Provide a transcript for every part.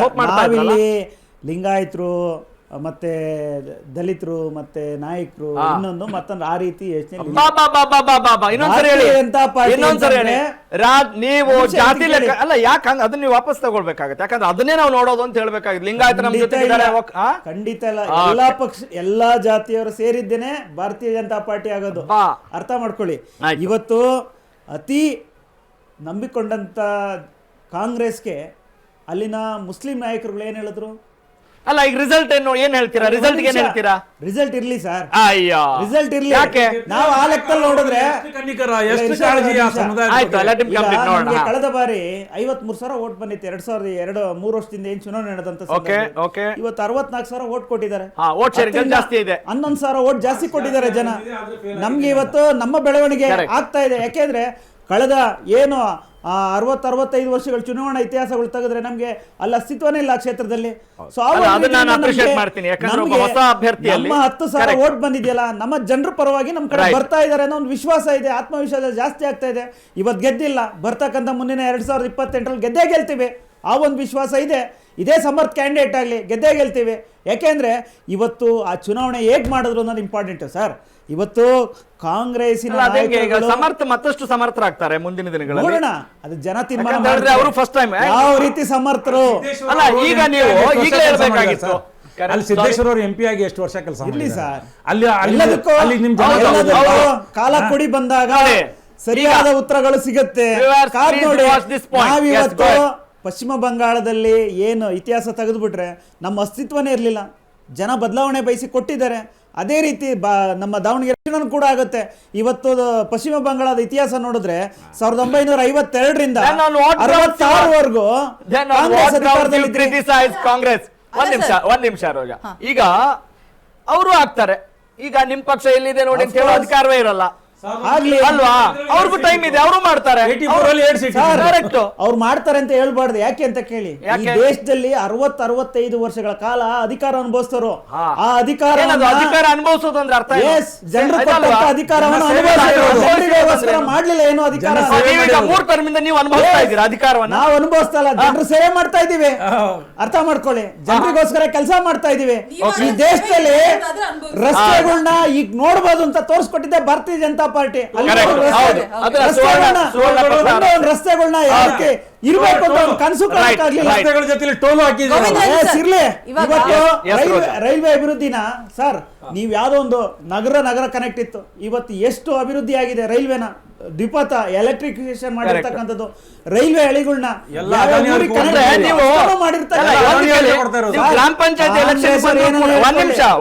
Hope ಮಾಡ್ತಾ ಇದ್ರಲ್ಲ. ನಾವಿಲ್ಲಿ ಲಿಂಗಾಯತರು ಮತ್ತೆ ದಲಿತರು ಮತ್ತೆ ನಾಯಕರು ಇನ್ನೊಂದು ಮತ್ತೊಂದು ಆ ರೀತಿ ಯೋಚನೆ. ಇನ್ನೊಂದ್ಸರಿ ಹೇಳಿ ನೀವು ಜಾತಿ ಲೆಕ್ಕ ಅಲ್ಲ, ಯಾಕೆ ಹಂಗ ಅದನ್ನ ನೀವು ವಾಪಸ್ ತಗೊಳ್ಬೇಕಾಗತ್ತೆ, ಯಾಕಂದ್ರೆ ಅದನ್ನೇ ನಾವು ನೋಡೋದು ಅಂತ ಹೇಳ್ಬೇಕಾಗುತ್ತೆ. ಲಿಂಗಾಯತ ನಮ್ಮ ಜೊತೆ ಖಂಡಿತ ಇಲ್ಲ, ಎಲ್ಲಾ ಪಕ್ಷ ಎಲ್ಲಾ ಜಾತಿಯವರು ಸೇರಿದ್ದೇನೆ ಭಾರತೀಯ ಜನತಾ ಪಾರ್ಟಿ ಆಗೋದು, ಅರ್ಥ ಮಾಡ್ಕೊಳ್ಳಿ. ಇವತ್ತು ಅತಿ ನಂಬಿಕೊಂಡಂತ ಕಾಂಗ್ರೆಸ್ಗೆ ಅಲ್ಲಿನ ಮುಸ್ಲಿಂ ನಾಯಕರುಗಳು ಏನ್ ಹೇಳಿದ್ರು? ಅಲ್ಲ, ಈಗ ರಿಸಲ್ಟ್ ಏನ್ ಹೇಳ್ತೀರಾ? ರಿಸಲ್ಟ್ ಏನ್ ಹೇಳ್ತೀರಾ? ರಿಸಲ್ಟ್ ಇರ್ಲಿ ಸರ್, ಅಯ್ಯೋ ರಿಸಲ್ಟ್ ಇರ್ಲಿ. ಯಾಕೆ ನಾವು ಆ ಲೆಕ್ಕದಲ್ಲಿ ನೋಡಿದ್ರೆ ಕಳೆದ ಬಾರಿ 53,000 ವೋಟ್ ಬಂದಿತ್ತು 2003 ವರ್ಷದಿಂದ ಏನ್ ಚುನಾವಣೆ ನಡೆದಂತ. ಇವತ್ತು 64,000 ವೋಟ್ ಕೊಟ್ಟಿದ್ದಾರೆ. 11,000 ವೋಟ್ ಜಾಸ್ತಿ ಕೊಟ್ಟಿದ್ದಾರೆ ಜನ. ನಮ್ಗೆ ಇವತ್ತು ನಮ್ಮ ಬೆಳವಣಿಗೆ ಆಗ್ತಾ ಇದೆ. ಯಾಕೆಂದ್ರೆ ಕಳೆದ ಏನು 60-65 ವರ್ಷಗಳ ಚುನಾವಣಾ ಇತಿಹಾಸಗಳು ತೆಗೆದ್ರೆ ನಮ್ಗೆ ಅಲ್ಲಿ ಅಸ್ತಿತ್ವನೇ ಇಲ್ಲ ಆ ಕ್ಷೇತ್ರದಲ್ಲಿ. ನಮ್ಮ 10,000 ವೋಟ್ ಬಂದಿದೆಯಲ್ಲ, ನಮ್ಮ ಜನರ ಪರವಾಗಿ ನಮ್ಮ ಕಡೆ ಬರ್ತಾ ಇದಾರೆ ಅನ್ನೋ ಒಂದು ವಿಶ್ವಾಸ ಇದೆ, ಆತ್ಮವಿಶ್ವಾಸ ಜಾಸ್ತಿ ಆಗ್ತಾ ಇದೆ. ಇವತ್ತು ಗೆದ್ದಿಲ್ಲ, ಬರ್ತಕ್ಕಂಥ ಮುಂದಿನ 2028ರಲ್ಲಿ ಗೆದ್ದೇ ಗೆಲ್ತೀವಿ, ಆ ಒಂದು ವಿಶ್ವಾಸ ಇದೆ. ಇದೇ ಸಮರ್ಥ ಕ್ಯಾಂಡಿಡೇಟ್ ಆಗಲಿ ಗೆದ್ದೇ ಗೆಲ್ತೀವಿ. ಯಾಕೆಂದ್ರೆ ಇವತ್ತು ಆ ಚುನಾವಣೆ ಹೇಗ್ ಮಾಡಿದ್ರು ಅನ್ನೋದು ಇಂಪಾರ್ಟೆಂಟ್ ಸರ್. ಇವತ್ತು ಕಾಂಗ್ರೆಸ್ಸಿನ ಸಮರ್ಥ ಮತ್ತಷ್ಟು ಸಮರ್ಥರಾಗ್ತಾರೆ ಮುಂದಿನ ದಿನಗಳಲ್ಲಿ. ನೋಡೋಣ, ಅದು ಜನ ತೀರ್ಮಾನ ಮಾಡ್ತಾರೆ ಅವರು ಫಸ್ಟ್ ಟೈಮ್ ಯಾವ ರೀತಿ ಸಮರ್ಥರು. ಅಲ್ಲ, ಈಗ ನೀವು ಈಗಲೇ ಹೇಳ್ಬೇಕಾಗಿತ್ತು. ಅಲ್ಲಿ ಸಿದ್ದೇಶ್ವರ ಅವರು ಎಂಪಿ ಆಗಿ ಎಷ್ಟು ವರ್ಷ ಕೆಲಸ ಇರ್ಲಿ ಸರ್, ಅಲ್ಲಿ ನಿಮ್ ಕಾಲ ಕೊಡಿ ಬಂದಾಗ ಸರಿಯಾದ ಉತ್ತರಗಳು ಸಿಗುತ್ತೆ. ನಾವಿವತ್ತು ಪಶ್ಚಿಮ ಬಂಗಾಳದಲ್ಲಿ ಏನು ಇತಿಹಾಸ ತೆಗೆದುಬಿಟ್ರೆ ನಮ್ಮ ಅಸ್ತಿತ್ವನೇ ಇರಲಿಲ್ಲ, ಜನ ಬದಲಾವಣೆ ಬಯಸಿ ಕೊಟ್ಟಿದ್ದಾರೆ. ಅದೇ ರೀತಿ ನಮ್ಮ ದಾವಣಗೆರೆ ಕೂಡ ಆಗುತ್ತೆ. ಇವತ್ತು ಪಶ್ಚಿಮ ಬಂಗಾಳದ ಇತಿಹಾಸ ನೋಡಿದ್ರೆ 1952ರಿಂದ 66ವರೆಗೂ ಕಾಂಗ್ರೆಸ್. ಒಂದ್ ನಿಮಿಷ ರೋಜಾ, ಈಗ ಅವರು ಆಗ್ತಾರೆ. ಈಗ ನಿಮ್ ಪಕ್ಷ ಎಲ್ಲಿದೆ ನೋಡಿ ಅಂತ ಹೇಳೋ ಅಧಿಕಾರವೇ ಇರಲ್ಲ ಅಲ್ವಾ? ಅವ್ರಿಗೂ ಟೈಮ್ ಇದೆ, ಅವರು ಮಾಡ್ತಾರೆ. ಅವ್ರು ಮಾಡ್ತಾರೆ ಅಂತ ಹೇಳ್ಬಾರ್ದು. ಯಾಕೆ ಅಂತ ಕೇಳಿ, ಈ ದೇಶದಲ್ಲಿ 60-65 ವರ್ಷಗಳ ಕಾಲ ಅಧಿಕಾರ ಅನುಭವಿಸ್ತಾರೋ ಆ ಅಧಿಕಾರ ಅನುಭವಿಸೋದು ಅಂದ್ರೆ ಅರ್ಥ ಜನರು ಅಧಿಕಾರವನ್ನು ಮಾಡ್ಲಿಲ್ಲ. ಏನು ಅಧಿಕಾರ 3 ಟರ್ಮಿಂದ ನೀವು ಅನುಭವಿಸ್ತಾ ಇದ್ದೀರಾ ಅಧಿಕಾರವನ್ನು? ನಾವು ಅನುಭವಿಸ್ತಾ ಇಲ್ಲ, ಜನರು ಸೇವೆ ಮಾಡ್ತಾ ಇದೀವಿ, ಅರ್ಥ ಮಾಡ್ಕೊಳ್ಳಿ. ಜನರಿಗೋಸ್ಕರ ಕೆಲಸ ಮಾಡ್ತಾ ಇದೀವಿ. ಈ ದೇಶದಲ್ಲಿ ರಸ್ತೆಗಳನ್ನ ಈಗ ನೋಡ್ಬೋದು ಅಂತ ತೋರಿಸ್ಕೊಟ್ಟಿದ್ದೆ ಭಾರತೀಯ ಜನತಾ ಪಾರ್ಟಿ. ರಸ್ತೆಗಳನ್ನ ಯಾಕೆ ಇರ್ಬೇಕು ಅಂತ ಕನಸು ರಸ್ತೆಗಳ ಜೊತೆ ಟೋಲು ಹಾಕಿರ್ಲಿ. ಇವತ್ತು ರೈಲ್ವೆ ಅಭಿವೃದ್ಧಿನ ಸರ್, ನೀವ್ ಯಾವ್ದೋ ಒಂದು ನಗರ ಕನೆಕ್ಟ್ ಇತ್ತು, ಇವತ್ತು ಎಷ್ಟು ಅಭಿವೃದ್ಧಿ ಆಗಿದೆ ರೈಲ್ವೆನ. ದ್ವಿಪಥ ಎಲೆಕ್ಟ್ರಿಫಿಕೇಶನ್ ಮಾಡಿರ್ತಕ್ಕಂಥದ್ದು, ರೈಲ್ವೆ ಹಳಿಗಳನ್ನ ಗ್ರಾಮ ಪಂಚಾಯತ್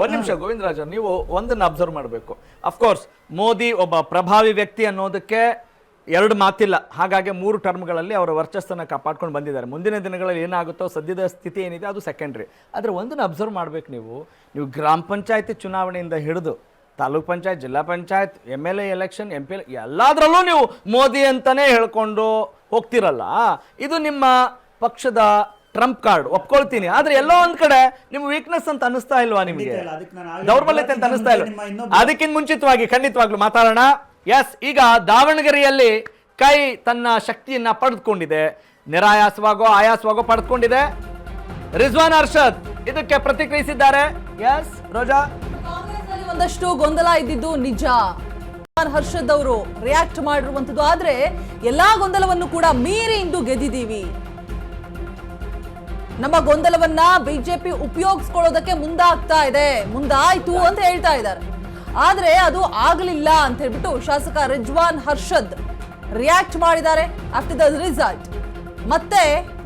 ಒಂದ್ ನಿಮಿಷ ಗೋವಿಂದರಾಜ್, ನೀವು ಒಂದನ್ನ ಅಬ್ಸರ್ವ್ ಮಾಡಬೇಕು. ಅಫ್ಕೋರ್ಸ್ ಮೋದಿ ಒಬ್ಬ ಪ್ರಭಾವಿ ವ್ಯಕ್ತಿ ಅನ್ನೋದಕ್ಕೆ 2 ಮಾತಿಲ್ಲ. ಹಾಗಾಗಿ 3 ಟರ್ಮ್ಗಳಲ್ಲಿ ಅವರ ವರ್ಚಸ್ಸನ್ನು ಕಾಪಾಡ್ಕೊಂಡು ಬಂದಿದ್ದಾರೆ. ಮುಂದಿನ ದಿನಗಳಲ್ಲಿ ಏನಾಗುತ್ತೋ, ಸದ್ಯದ ಸ್ಥಿತಿ ಏನಿದೆ ಅದು ಸೆಕೆಂಡ್ರಿ. ಆದರೆ ಒಂದನ್ನು ಅಬ್ಸರ್ವ್ ಮಾಡ್ಬೇಕು, ನೀವು ಗ್ರಾಮ ಪಂಚಾಯತಿ ಚುನಾವಣೆಯಿಂದ ಹಿಡಿದು ತಾಲೂಕ್ ಪಂಚಾಯತ್, ಜಿಲ್ಲಾ ಪಂಚಾಯತ್, MLA ಎಲೆಕ್ಷನ್, MP ಎಲ್ಲದರಲ್ಲೂ ನೀವು ಮೋದಿ ಅಂತಾನೆ ಹೇಳ್ಕೊಂಡು ಹೋಗ್ತಿರಲ್ಲ. ಇದು ನಿಮ್ಮ ಪಕ್ಷದ ಟ್ರಂಪ್ ಕಾರ್ಡ್, ಒಪ್ಕೊಳ್ತೀನಿ. ಆದ್ರೆ ಎಲ್ಲೋ ಒಂದ್ ಕಡೆ ನಿಮ್ ವೀಕ್ನೆಸ್ ಅಂತ ಅನಿಸ್ತಾ ಇಲ್ವಾ ನಿಮಗೆ? ದೌರ್ಬಲ್ಯತೆ ಅಂತ ಅನಿಸ್ತಾ ಇಲ್ವಾ? ಅದಕ್ಕಿಂತ ಮುಂಚಿತವಾಗಿ ಖಂಡಿತವಾಗ್ಲೂ ಮಾತಾಡೋಣ. ಎಸ್, ಈಗ ದಾವಣಗೆರೆಯಲ್ಲಿ ಕೈ ತನ್ನ ಶಕ್ತಿಯನ್ನ ಪಡೆದುಕೊಂಡಿದೆ, ನಿರಾಯಾಸವಾಗೋ ಆಯಾಸವಾಗೋ ಪಡೆದುಕೊಂಡಿದೆ. ರಿಜ್ವಾನ್ ಅರ್ಷದ್ ಇದಕ್ಕೆ ಪ್ರತಿಕ್ರಿಯಿಸಿದ್ದಾರೆ. ಎಸ್ ರೋಜಾ, ಒಂದಷ್ಟು ಗೊಂದಲ ಇದ್ದಿದ್ದು ನಿಜ. ಹರ್ಷದ್ ಅವರು ರಿಯಾಕ್ಟ್ ಮಾಡಿರುವಂತದ್ದು. ಆದ್ರೆ ಎಲ್ಲಾ ಗೊಂದಲವನ್ನು ಕೂಡ ಮೀರಿ ಇಂದು ಗೆದ್ದಿದ್ದೀವಿ. ನಮ್ಮ ಗೊಂದಲವನ್ನ ಬಿಜೆಪಿ ಉಪಯೋಗಿಸ್ಕೊಳ್ಳೋದಕ್ಕೆ ಮುಂದಾಯ್ತು ಅಂತ ಹೇಳ್ತಾ ಇದ್ದಾರೆ. ಆದ್ರೆ ಅದು ಆಗ್ಲಿಲ್ಲ ಅಂತ ಹೇಳ್ಬಿಟ್ಟು ಶಾಸಕ ರಿಜ್ವಾನ್ ಹರ್ಷದ್ ರಿಯಾಕ್ಟ್ ಮಾಡಿದ್ದಾರೆ ಆಫ್ಟರ್ ದ ರಿಸಲ್ಟ್. ಮತ್ತೆ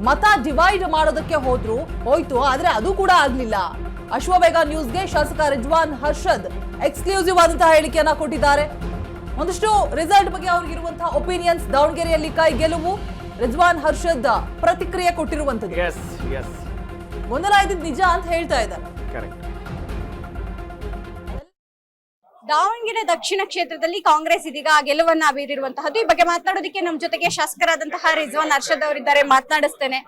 ಮತ ಡಿವೈಡ್ ಮಾಡೋದಕ್ಕೆ ಹೋಯ್ತು, ಆದ್ರೆ ಅದು ಕೂಡ ಆಗ್ಲಿಲ್ಲ. ಅಶ್ವವೇಗ ನ್ಯೂಸ್ಗೆ ಶಾಸಕ ರಿಜ್ವಾನ್ ಹರ್ಷದ್ ಎಕ್ಸ್ಕ್ಲೂಸಿವ್ ಆದಂತಹ ಹೇಳಿಕೆಯನ್ನ ಕೊಟ್ಟಿದ್ದಾರೆ. ಒಂದಷ್ಟು ರಿಸಲ್ಟ್ ಬಗ್ಗೆ ಅವ್ರಿಗಿರುವಂತಹ ಒಪಿನಿಯನ್ಸ್, ದಾವಣಗೆರೆಯಲ್ಲಿ ಕೈ ಗೆಲುವು, ರಿಜ್ವಾನ್ ಹರ್ಷದ್ ಪ್ರತಿಕ್ರಿಯೆ ಕೊಟ್ಟಿರುವಂತದ್ದು. ಗೊಂದಲ ಇದ್ದಿದ್ದು ನಿಜ ಅಂತ ಹೇಳ್ತಾ ಇದ್ದಾರೆ. ದಾವಣಗೆರೆ ದಕ್ಷಿಣ ಕ್ಷೇತ್ರದಲ್ಲಿ ಕಾಂಗ್ರೆಸ್ ಇದೀಗ ಗೆಲುವನ್ನ ಬೀರಿರುವಂತಹದ್ದು. ಈ ಬಗ್ಗೆ ಮಾತನಾಡೋದಕ್ಕೆ ನಮ್ಮ ಜೊತೆಗೆ ಶಾಸಕರಾದಂತಹ ರಿಜ್ವಾನ್ ಹರ್ಷದ್ ಅವರಿದ್ದಾರೆ, ಮಾತನಾಡಿಸ್ತೇನೆ.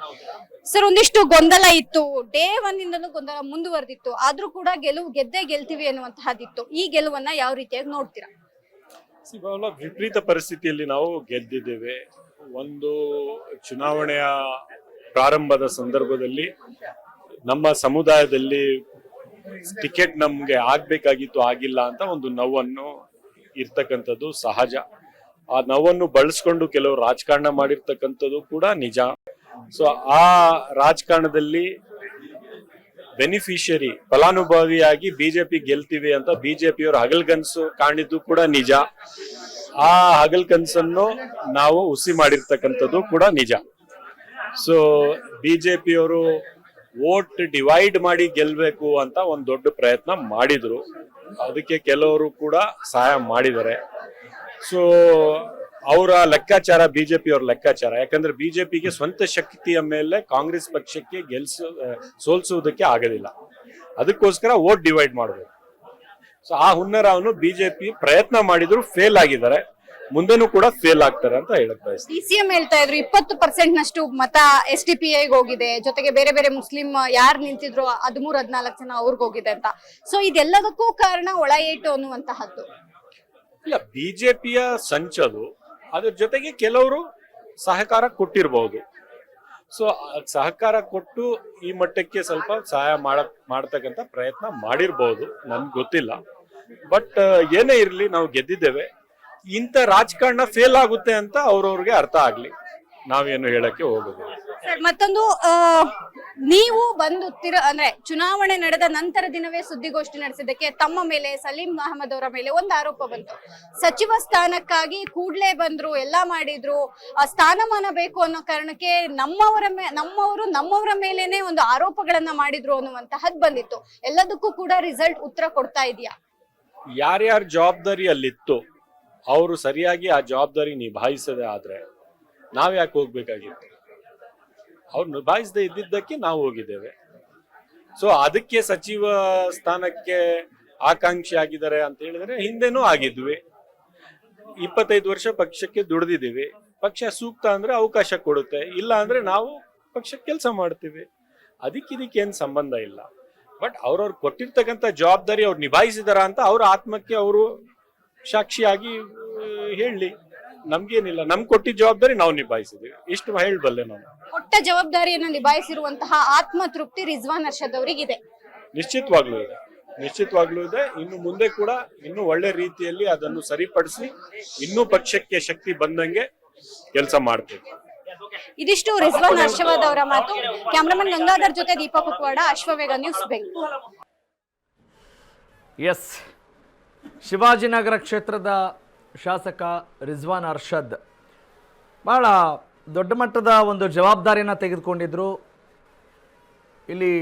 ಸರ್, ಒಂದಿಷ್ಟು ಗೊಂದಲ ಇತ್ತು, ಡೇ 1 ಇಂದನೂ ಗೊಂದಲ ಮುಂದುವರೆದಿತ್ತು, ಆದ್ರೂ ಕೂಡ ಗೆದ್ದೇ ಗೆಲ್ತೀವಿ ಅನ್ನುವಂತಹದ್ದಿತ್ತು. ಈ ಗೆಲುವನ್ನ ಯಾವ ರೀತಿಯಾಗಿ ನೋಡ್ತೀರಾ? ವಿಪರೀತ ಪರಿಸ್ಥಿತಿಯಲ್ಲಿ ನಾವು ಗೆದ್ದಿದ್ದೇವೆ. ಒಂದು ಚುನಾವಣೆಯ ಪ್ರಾರಂಭದ ಸಂದರ್ಭದಲ್ಲಿ ನಮ್ಮ ಸಮುದಾಯದಲ್ಲಿ ಟಿಕೆಟ್ ನಮ್ಗೆ ಆಗ್ಬೇಕಾಗಿತ್ತು, ಆಗಿಲ್ಲ ಅಂತ ಒಂದು ನೋವನ್ನು ಇರ್ತಕ್ಕಂಥದ್ದು ಸಹಜ. ಆ ನೋವನ್ನು ಬಳಸ್ಕೊಂಡು ಕೆಲವರು ರಾಜಕಾರಣ ಮಾಡಿರ್ತಕ್ಕಂಥದ್ದು ಕೂಡ ನಿಜ. ಸೊ ಆ ರಾಜಕಾರಣದಲ್ಲಿ ಬೆನಿಫಿಷಿಯರಿ ಫಲಾನುಭವಿಯಾಗಿ ಬಿಜೆಪಿ ಗೆಲ್ತೀವಿ ಅಂತ ಬಿಜೆಪಿಯವರು ಹಗಲ್ಗನ್ಸು ಕಾಣಿದ್ದು ಕೂಡ ನಿಜ. ಆ ಹಗಲ್ಕನ್ಸನ್ನು ನಾವು ಹುಸಿ ಮಾಡಿರ್ತಕ್ಕಂಥದ್ದು ಕೂಡ ನಿಜ. ಸೊ ಬಿಜೆಪಿಯವರು ವೋಟ್ ಡಿವೈಡ್ ಮಾಡಿ ಗೆಲ್ಬೇಕು ಅಂತ ಒಂದು ದೊಡ್ಡ ಪ್ರಯತ್ನ ಮಾಡಿದ್ರು. ಅದಕ್ಕೆ ಕೆಲವರು ಕೂಡ ಸಹಾಯ ಮಾಡಿದ್ದಾರೆ. ಸೊ ಅವರ ಲೆಕ್ಕಾಚಾರ, ಬಿಜೆಪಿಯವರ ಲೆಕ್ಕಾಚಾರ, ಯಾಕಂದ್ರೆ ಬಿಜೆಪಿಗೆ ಸ್ವಂತ ಶಕ್ತಿಯ ಮೇಲೆ ಕಾಂಗ್ರೆಸ್ ಪಕ್ಷಕ್ಕೆ ಸೋಲ್ಸುವುದಕ್ಕೆ ಆಗೋದಿಲ್ಲ. ಅದಕ್ಕೋಸ್ಕರ ವೋಟ್ ಡಿವೈಡ್ ಮಾಡಬೇಕು. ಸೊ ಆ ಹುನ್ನರವನ್ನು ಬಿಜೆಪಿ ಪ್ರಯತ್ನ ಮಾಡಿದ್ರು, ಫೇಲ್ ಆಗಿದ್ದಾರೆ, ಮುಂದೆನೂ ಕೂಡ ಫೇಲ್ ಆಗ್ತಾರೆ ಅಂತ ಹೇಳಕ್ ಬಯಸ್ತೀನಿ. ಸಿಎಂ ಹೇಳ್ತಾ ಇದ್ರು 20% ನಷ್ಟು ಮತ SDPI ಹೋಗಿದೆ, ಜೊತೆಗೆ ಬೇರೆ ಬೇರೆ ಮುಸ್ಲಿಂ ಯಾರು ನಿಂತಿದ್ರು 13-14 ಜನ ಅವ್ರಿಗೆ ಹೋಗಿದೆ ಅಂತ. ಸೊ ಇದೆಲ್ಲದಕ್ಕೂ ಕಾರಣ ಒಳ ಏಟು ಅನ್ನುವಂತಹದ್ದು. ಇಲ್ಲ, ಬಿಜೆಪಿಯ ಸಂಚದು, ಅದ್ರ ಜೊತೆಗೆ ಕೆಲವರು ಸಹಕಾರ ಕೊಟ್ಟಿರಬಹುದು. ಸೊ ಸಹಕಾರ ಕೊಟ್ಟು ಈ ಮಟ್ಟಕ್ಕೆ ಸ್ವಲ್ಪ ಸಹಾಯ ಮಾಡತಕ್ಕಂತ ಪ್ರಯತ್ನ ಮಾಡಿರ್ಬಹುದು, ನನ್ಗೆ ಗೊತ್ತಿಲ್ಲ. ಬಟ್ ಏನೇ ಇರ್ಲಿ, ನಾವು ಗೆದ್ದಿದ್ದೇವೆ. ಇಂಥ ರಾಜಕಾರಣ ಫೇಲ್ ಆಗುತ್ತೆ ಅಂತ ಅವ್ರವ್ರಿಗೆ ಅರ್ಥ ಆಗ್ಲಿ, ನಾವೇನು ಹೇಳಕ್ಕೆ ಹೋಗೋದಿಲ್ಲ. ಸರ್, ಮತ್ತೊಂದು ನೀವು ಬಂದು ಅಂದ್ರೆ ಚುನಾವಣೆ ನಡೆದ ನಂತರ ದಿನವೇ ಸುದ್ದಿಗೋಷ್ಠಿ ನಡೆಸಿದ್ದಕ್ಕೆ ತಮ್ಮ ಮೇಲೆ, ಸಲೀಂ ಅಹಮದ್ ಅವರ ಮೇಲೆ ಒಂದು ಆರೋಪ ಬಂತು. ಸಚಿವ ಸ್ಥಾನಕ್ಕಾಗಿ ಕೂಡ್ಲೇ ಬಂದ್ರು, ಎಲ್ಲಾ ಮಾಡಿದ್ರು, ಸ್ಥಾನಮಾನ ಬೇಕು ಅನ್ನೋ ಕಾರಣಕ್ಕೆ ನಮ್ಮವರ ಮೇಲೇನೆ ಒಂದು ಆರೋಪಗಳನ್ನ ಮಾಡಿದ್ರು ಅನ್ನುವಂತಹದ್ದು ಬಂದಿತ್ತು. ಎಲ್ಲದಕ್ಕೂ ಕೂಡ ರಿಸಲ್ಟ್ ಉತ್ತರ ಕೊಡ್ತಾ ಇದೆಯಾ? ಯಾರ್ಯಾರ ಜವಾಬ್ದಾರಿ ಅಲ್ಲಿತ್ತು ಅವರು ಸರಿಯಾಗಿ ಆ ಜವಾಬ್ದಾರಿ ನಿಭಾಯಿಸದೆ ಆದ್ರೆ ನಾವ್ ಯಾಕೆ ಹೋಗ್ಬೇಕಾಗಿತ್ತು? ಅವ್ರು ನಿಭಾಯಿಸದೆ ಇದ್ದಿದ್ದಕ್ಕೆ ನಾವು ಹೋಗಿದ್ದೇವೆ. ಸೊ ಅದಕ್ಕೆ ಸಚಿವ ಸ್ಥಾನಕ್ಕೆ ಆಕಾಂಕ್ಷಿ ಆಗಿದ್ದಾರೆ ಅಂತ ಹೇಳಿದ್ರೆ ಹಿಂದೆನೂ ಆಗಿದ್ವಿ. 25 ವರ್ಷ ಪಕ್ಷಕ್ಕೆ ದುಡಿದಿದ್ದೀವಿ. ಪಕ್ಷ ಸೂಕ್ತ ಅಂದ್ರೆ ಅವಕಾಶ ಕೊಡುತ್ತೆ, ಇಲ್ಲ ಅಂದ್ರೆ ನಾವು ಪಕ್ಷಕ್ಕೆ ಕೆಲಸ ಮಾಡ್ತೀವಿ. ಇದಕ್ಕೇನ್ ಸಂಬಂಧ ಇಲ್ಲ. ಬಟ್ ಅವ್ರವ್ರು ಕೊಟ್ಟಿರ್ತಕ್ಕಂಥ ಜವಾಬ್ದಾರಿ ಅವ್ರು ನಿಭಾಯಿಸಿದಾರ ಅಂತ ಅವ್ರ ಆತ್ಮಕ್ಕೆ ಅವರು ಸಾಕ್ಷಿಯಾಗಿ ಹೇಳಿ, ನಮ್ಗೇನಿಲ್ಲ, ನಮ್ಗೆ ಕೊಟ್ಟಿದ್ದ ಜವಾಬ್ದಾರಿ ನಾವು ನಿಭಾಯಿಸಿದ್ವಿ, ಇಷ್ಟು ಹೇಳಬಲ್ಲೆ ನಾನು. ಕೊಟ್ಟ ಜವಾಬ್ದಾರಿಯನ್ನು ನಿಭಾಯಿಸಿರುವಂತಹ ಆತ್ಮತೃಪ್ತಿ ರಿಜ್ವಾನ್ ಅರ್ಷದ್ ಅವರಿಗಿದೆ. ನಿಶ್ಚಿತವಾಗ್ಲೂ ಇದೆ. ಇನ್ನು ಮುಂದೆ ಕೂಡ ಇನ್ನು ಒಳ್ಳೆ ರೀತಿಯಲ್ಲಿ ಅದನ್ನು ಸರಿಪಡಿಸಿ ಇನ್ನೂ ಪಕ್ಷಕ್ಕೆ ಶಕ್ತಿ ಬಂದಂಗೆ ಕೆಲಸ ಮಾಡ್ತೀವಿ. ಇದಿಷ್ಟು ರಿಜ್ವಾನ್ ಅರ್ಷದ್ ಅವರ ಮಾತು. ಕ್ಯಾಮರಾಮನ್ ಗಂಗಾಧರ್ ಜೊತೆ ದೀಪಾ ಕುಕ್ವಾಡ, ಅಶ್ವವೇಗ ನ್ಯೂಸ್, ಬೆಂಗಳೂರು. ಎಸ್, ಶಿವಾಜಿನಗರ ಕ್ಷೇತ್ರದ ಶಾಸಕ ರಿಜ್ವಾನ್ ಅರ್ಷದ್ ಬಹಳ ದೊಡ್ಡ ಮಟ್ಟದ ಒಂದು ಜವಾಬ್ದಾರಿಯನ್ನು ತೆಗೆದುಕೊಂಡಿದ್ರು. ಇಲ್ಲಿ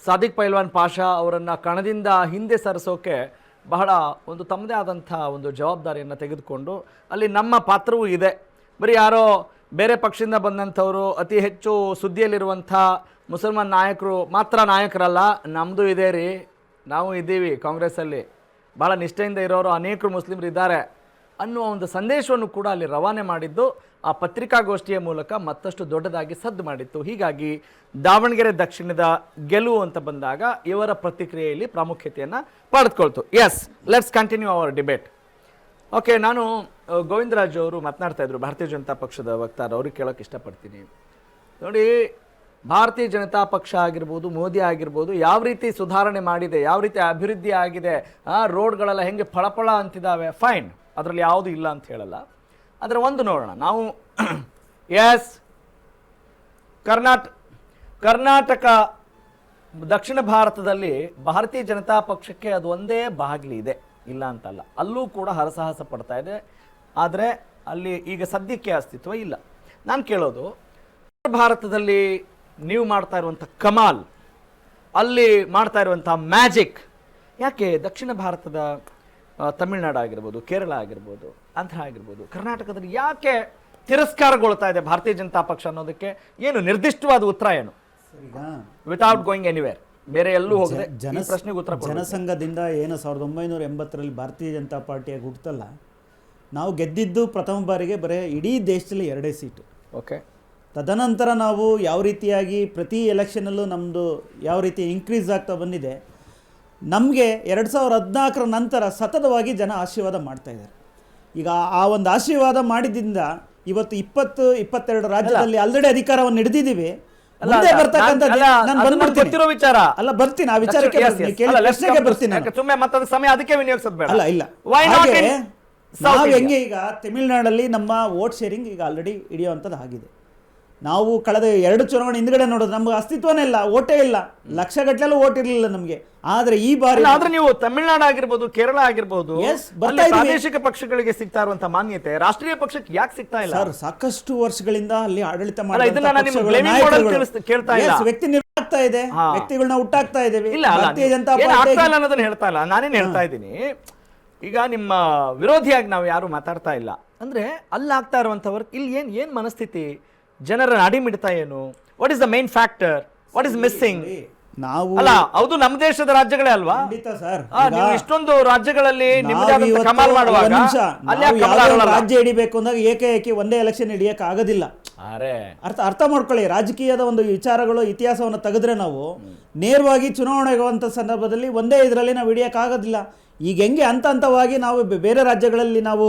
ಸಾದಿಕ್ ಪೈಲ್ವಾನ್ ಪಾಷಾ ಅವರನ್ನು ಕಣದಿಂದ ಹಿಂದೆ ಸರಿಸೋಕೆ ಬಹಳ ಒಂದು ತಮ್ಮದೇ ಆದಂಥ ಒಂದು ಜವಾಬ್ದಾರಿಯನ್ನು ತೆಗೆದುಕೊಂಡು, ಅಲ್ಲಿ ನಮ್ಮ ಪಾತ್ರವೂ ಇದೆ. ಬರೀ ಯಾರೋ ಬೇರೆ ಪಕ್ಷದಿಂದ ಬಂದಂಥವರು, ಅತಿ ಹೆಚ್ಚು ಸುದ್ದಿಯಲ್ಲಿರುವಂಥ ಮುಸಲ್ಮಾನ್ ನಾಯಕರು ಮಾತ್ರ ನಾಯಕರಲ್ಲ, ನಮ್ಮದು ಇದೆ ರೀ, ನಾವು ಇದ್ದೀವಿ ಕಾಂಗ್ರೆಸ್ಸಲ್ಲಿ, ಭಾಳ ನಿಷ್ಠೆಯಿಂದ ಇರೋರು ಅನೇಕರು ಮುಸ್ಲಿಮರು ಇದ್ದಾರೆ ಅನ್ನುವ ಒಂದು ಸಂದೇಶವನ್ನು ಕೂಡ ಅಲ್ಲಿ ರವಾನೆ ಮಾಡಿದ್ದು ಆ ಪತ್ರಿಕಾಗೋಷ್ಠಿಯ ಮೂಲಕ ಮತ್ತಷ್ಟು ದೊಡ್ಡದಾಗಿ ಸದ್ದು ಮಾಡಿತ್ತು. ಹೀಗಾಗಿ ದಾವಣಗೆರೆ ದಕ್ಷಿಣದ ಗೆಲುವು ಅಂತ ಬಂದಾಗ ಇವರ ಪ್ರತಿಕ್ರಿಯೆಯಲ್ಲಿ ಪ್ರಾಮುಖ್ಯತೆಯನ್ನು ಪಡೆದುಕೊಳ್ತು. Yes, let's continue our debate. Okay, ನಾನು ಗೋವಿಂದರಾಜ್ ಅವರು ಮಾತನಾಡ್ತಾ ಇದ್ರು, ಭಾರತೀಯ ಜನತಾ ಪಕ್ಷದ ವಕ್ತಾರ, ಅವ್ರಿಗೆ ಕೇಳೋಕ್ಕೆ ಇಷ್ಟಪಡ್ತೀನಿ. ನೋಡಿ, ಭಾರತೀಯ ಜನತಾ ಪಕ್ಷ ಆಗಿರ್ಬೋದು, ಮೋದಿ ಆಗಿರ್ಬೋದು, ಯಾವ ರೀತಿ ಸುಧಾರಣೆ ಮಾಡಿದೆ, ಯಾವ ರೀತಿ ಅಭಿವೃದ್ಧಿ ಆಗಿದೆ, ರೋಡ್ಗಳೆಲ್ಲ ಹೆಂಗೆ ಫಳಫಳ ಅಂತಿದ್ದಾವೆ, ಫೈನ್, ಅದರಲ್ಲಿ ಯಾವುದು ಇಲ್ಲ ಅಂತ ಹೇಳಲ್ಲ. ಆದರೆ ಒಂದು ನೋಡೋಣ ನಾವು. ಎಸ್, ಕರ್ನಾಟಕ ದಕ್ಷಿಣ ಭಾರತದಲ್ಲಿ ಭಾರತೀಯ ಜನತಾ ಪಕ್ಷಕ್ಕೆ ಅದು ಒಂದೇ ಬಾಗಿಲು ಇದೆ, ಇಲ್ಲ ಅಂತಲ್ಲ, ಅಲ್ಲೂ ಕೂಡ ಹರಸಾಹಸ ಪಡ್ತಾ ಇದೆ. ಆದರೆ ಅಲ್ಲಿ ಈಗ ಸದ್ಯಕ್ಕೆ ಅಸ್ತಿತ್ವ ಇಲ್ಲ. ನಾನು ಕೇಳೋದು, ಭಾರತದಲ್ಲಿ ನೀವು ಮಾಡ್ತಾ ಇರುವಂಥ ಕಮಾಲ್, ಅಲ್ಲಿ ಮಾಡ್ತಾ ಇರುವಂಥ ಮ್ಯಾಜಿಕ್ ಯಾಕೆ ದಕ್ಷಿಣ ಭಾರತದ ತಮಿಳುನಾಡು ಆಗಿರ್ಬೋದು, ಕೇರಳ ಆಗಿರ್ಬೋದು, ಆಂಧ್ರ ಆಗಿರ್ಬೋದು, ಕರ್ನಾಟಕದಲ್ಲಿ ಯಾಕೆ ತಿರಸ್ಕಾರಗೊಳ್ತಾ ಇದೆ ಭಾರತೀಯ ಜನತಾ ಪಕ್ಷ ಅನ್ನೋದಕ್ಕೆ ಏನು ನಿರ್ದಿಷ್ಟವಾದ ಉತ್ತರ ಏನು? ವಿತೌಟ್ ಗೋಯಿಂಗ್ ಎನಿವೇರ್, ಬೇರೆ ಎಲ್ಲೂ ಹೋಗದೆ ಪ್ರಶ್ನೆಗೆ ಉತ್ತರ. ಜನಸಂಘದಿಂದ ಏನು 1980ರಲ್ಲಿ ಭಾರತೀಯ ಜನತಾ ಪಾರ್ಟಿಯಾಗಿ ಹುಟ್ಟಲ್ಲ, ನಾವು ಗೆದ್ದಿದ್ದು ಪ್ರಥಮ ಬಾರಿಗೆ ಬರೀ ಇಡೀ ದೇಶದಲ್ಲಿ 2 ಸೀಟು. ಓಕೆ, ತದನಂತರ ನಾವು ಯಾವ ರೀತಿಯಾಗಿ ಪ್ರತಿ ಎಲೆಕ್ಷನಲ್ಲೂ ನಮ್ಮದು ಯಾವ ರೀತಿ ಇನ್ಕ್ರೀಸ್ ಆಗ್ತಾ ಬಂದಿದೆ, ನಮಗೆ 2014 ನಂತರ ಸತತವಾಗಿ ಜನ ಆಶೀರ್ವಾದ ಮಾಡ್ತಾಯಿದ್ದಾರೆ. ಈಗ ಆ ಒಂದು ಆಶೀರ್ವಾದ ಮಾಡಿದ್ದರಿಂದ ಇವತ್ತು 22 ರಾಜ್ಯದಲ್ಲಿ ಆಲ್ರೆಡಿ ಅಧಿಕಾರವನ್ನು ಹಿಡಿದಿದ್ದೀವಿ. ಅಲ್ಲ, ಮುಂದೆ ಬರ್ತಕ್ಕಂಥದ್ದು ಅಲ್ಲ, ನಾನು ಅದು ನಮ್ಗೆ ಬಂದ್ಬಿಡ್ತೀನಿ. ಗೊತ್ತಿರೋ ವಿಚಾರ. ಅಲ್ಲ ಬರ್ತೀನಿ, ಆ ವಿಚಾರಕ್ಕೆ Yes, ಬರ್ತೀನಿ. yes. ಕೇಳಿ ಅಲ್ಲ, let's ಪ್ರಶ್ನೆಗೆ come to- ಬರ್ತೀನಿ ನಾನು. ಯಾಕೆ ಸುಮ್ಮನೆ ಮತ್ತೊಂದು ಸಮಯ ಅದಕ್ಕೆ ವಿನಿಯೋಗಿಸೋದು ಬೇಡ. ಅಲ್ಲ ಇಲ್ಲ, Why not ಹಾಗೆ in South ನಾವು India? ಹೆಂಗೆ ಈಗ ತಮಿಳುನಾಡಲ್ಲಿ ನಮ್ಮ ವೋಟ್ ಶೇರಿಂಗ್ ಈಗ ಆಲ್ರೆಡಿ ಹಿಡಿಯುವಂಥದ್ದು ಆಗಿದೆ. ನಾವು ಕಳೆದ 2 ಚುನಾವಣೆ ಹಿಂದ್ಗಡೆ ನೋಡೋದು ನಮ್ಗೆ ಅಸ್ತಿತ್ವನೇ ಇಲ್ಲ, ಓಟೇ ಇಲ್ಲ, ಲಕ್ಷಗಟ್ಟಲೆ ಓಟ್ ಇರಲಿಲ್ಲ ನಮಗೆ. ಆದ್ರೆ ಈ ಬಾರಿ ಆದ್ರೆ ನೀವು ತಮಿಳುನಾಡು ಆಗಿರ್ಬೋದು, ಕೇರಳ ಆಗಿರ್ಬೋದು, Yes, ಬರ್ತಾ ಅಲ್ಲಿ ಇದೀವಿ. ಪ್ರಾದೇಶಿಕ ಪಕ್ಷಗಳಿಗೆ ಸಿಗ್ತಾ ಇರುವಂತ ಮಾನ್ಯತೆ ರಾಷ್ಟ್ರೀಯ ಪಕ್ಷಕ್ಕೆ ಯಾಕೆ ಸಿಗ್ತಾ ಇಲ್ಲ? ಸರ್ ಸಾಕಷ್ಟು ವರ್ಷಗಳಿಂದ ಅಲ್ಲಿ ಆಡಳಿತ ಇದನ್ನ ನಾನು ನಿಮ್ಗೆ blaming model ಕೇಳ್ತಾ ಇಲ್ಲ. ವ್ಯಕ್ತಿ ನಿರ್ಮಾಗ್ತಾ ಇದೆ, ವ್ಯಕ್ತಿಗಳನ್ನ ಹುಟ್ಟಾಕ್ತಾ ಇದ್ದೇವೆ. ಇಲ್ಲ ಅಲ್ಲ, ಭಾರತೀಯ ಜನತಾ ಏನ್ ಆಗ್ತಾ ಪಾರ್ಟಿ ಇಲ್ಲ ಅನ್ನೋದನ್ನ ಹೇಳ್ತಾ ಇಲ್ಲ, ನಾನೇನ್ ಹೇಳ್ತಾ ಇದ್ದೀನಿ, ಈಗ ನಿಮ್ಮ ವಿರೋಧಿಯಾಗಿ ನಾವು ಯಾರು ಮಾತಾಡ್ತಾ ಇಲ್ಲ. ಅಂದ್ರೆ ಅಲ್ಲಿ ಆಗ್ತಾ ಇರುವಂತವ್ರು ಇಲ್ಲಿ ಏನ್ ಮನಸ್ಥಿತಿ, ಜನರ ಅಡಿಮಿಡ್ತಾ ಏನು, what is the main factor, what is missing? ನಾವು ಅಲ್ಲ, ಹೌದು ನಮ್ಮ ದೇಶದ ರಾಜ್ಯಗಳೇ ಅಲ್ವಾ? ಖಂಡಿತ ಸರ್. ನೀವು ಇಷ್ಟೊಂದು ರಾಜ್ಯಗಳಲ್ಲಿ ನಿಮ್ಮದೇ ನಾವು ಆದಂತ ಇವತ್ತು ಕಮಾಲ್ ಮಾಡುವಾಗ ಒಂದ್ ನಿಮಿಷ, ಅಲ್ಲಿ ನಾವು ಯಾಕೆ ಕಮಾಲ್ ಯಾವುದೇ ಒಂದು ಆಗಲ್ಲ? ರಾಜ್ಯ ಹಿಡಿಬೇಕು ಅಂದಾಗ ಏಕೈಕಿ ಒಂದೇ ಎಲೆಕ್ಷನ್ ಹಿಡಿಯಕ್ ಆಗೋದಿಲ್ಲ. ಅರೆ ಅರ್ಥ ಮಾಡ್ಕೊಳ್ಳಿ, ರಾಜಕೀಯದ ಒಂದು ವಿಚಾರಗಳು ಇತಿಹಾಸವನ್ನು ತೆಗೆದ್ರೆ ನಾವು ನೇರವಾಗಿ ಚುನಾವಣೆ ಆಗುವಂಥ ಸಂದರ್ಭದಲ್ಲಿ ಒಂದೇ ಇದರಲ್ಲಿ ನಾವು ಹಿಡಿಯಕ್ ಆಗೋದಿಲ್ಲ. ಈಗ ಹೆಂಗೆ ಹಂತವಾಗಿ ನಾವು ಬೇರೆ ರಾಜ್ಯಗಳಲ್ಲಿ ನಾವು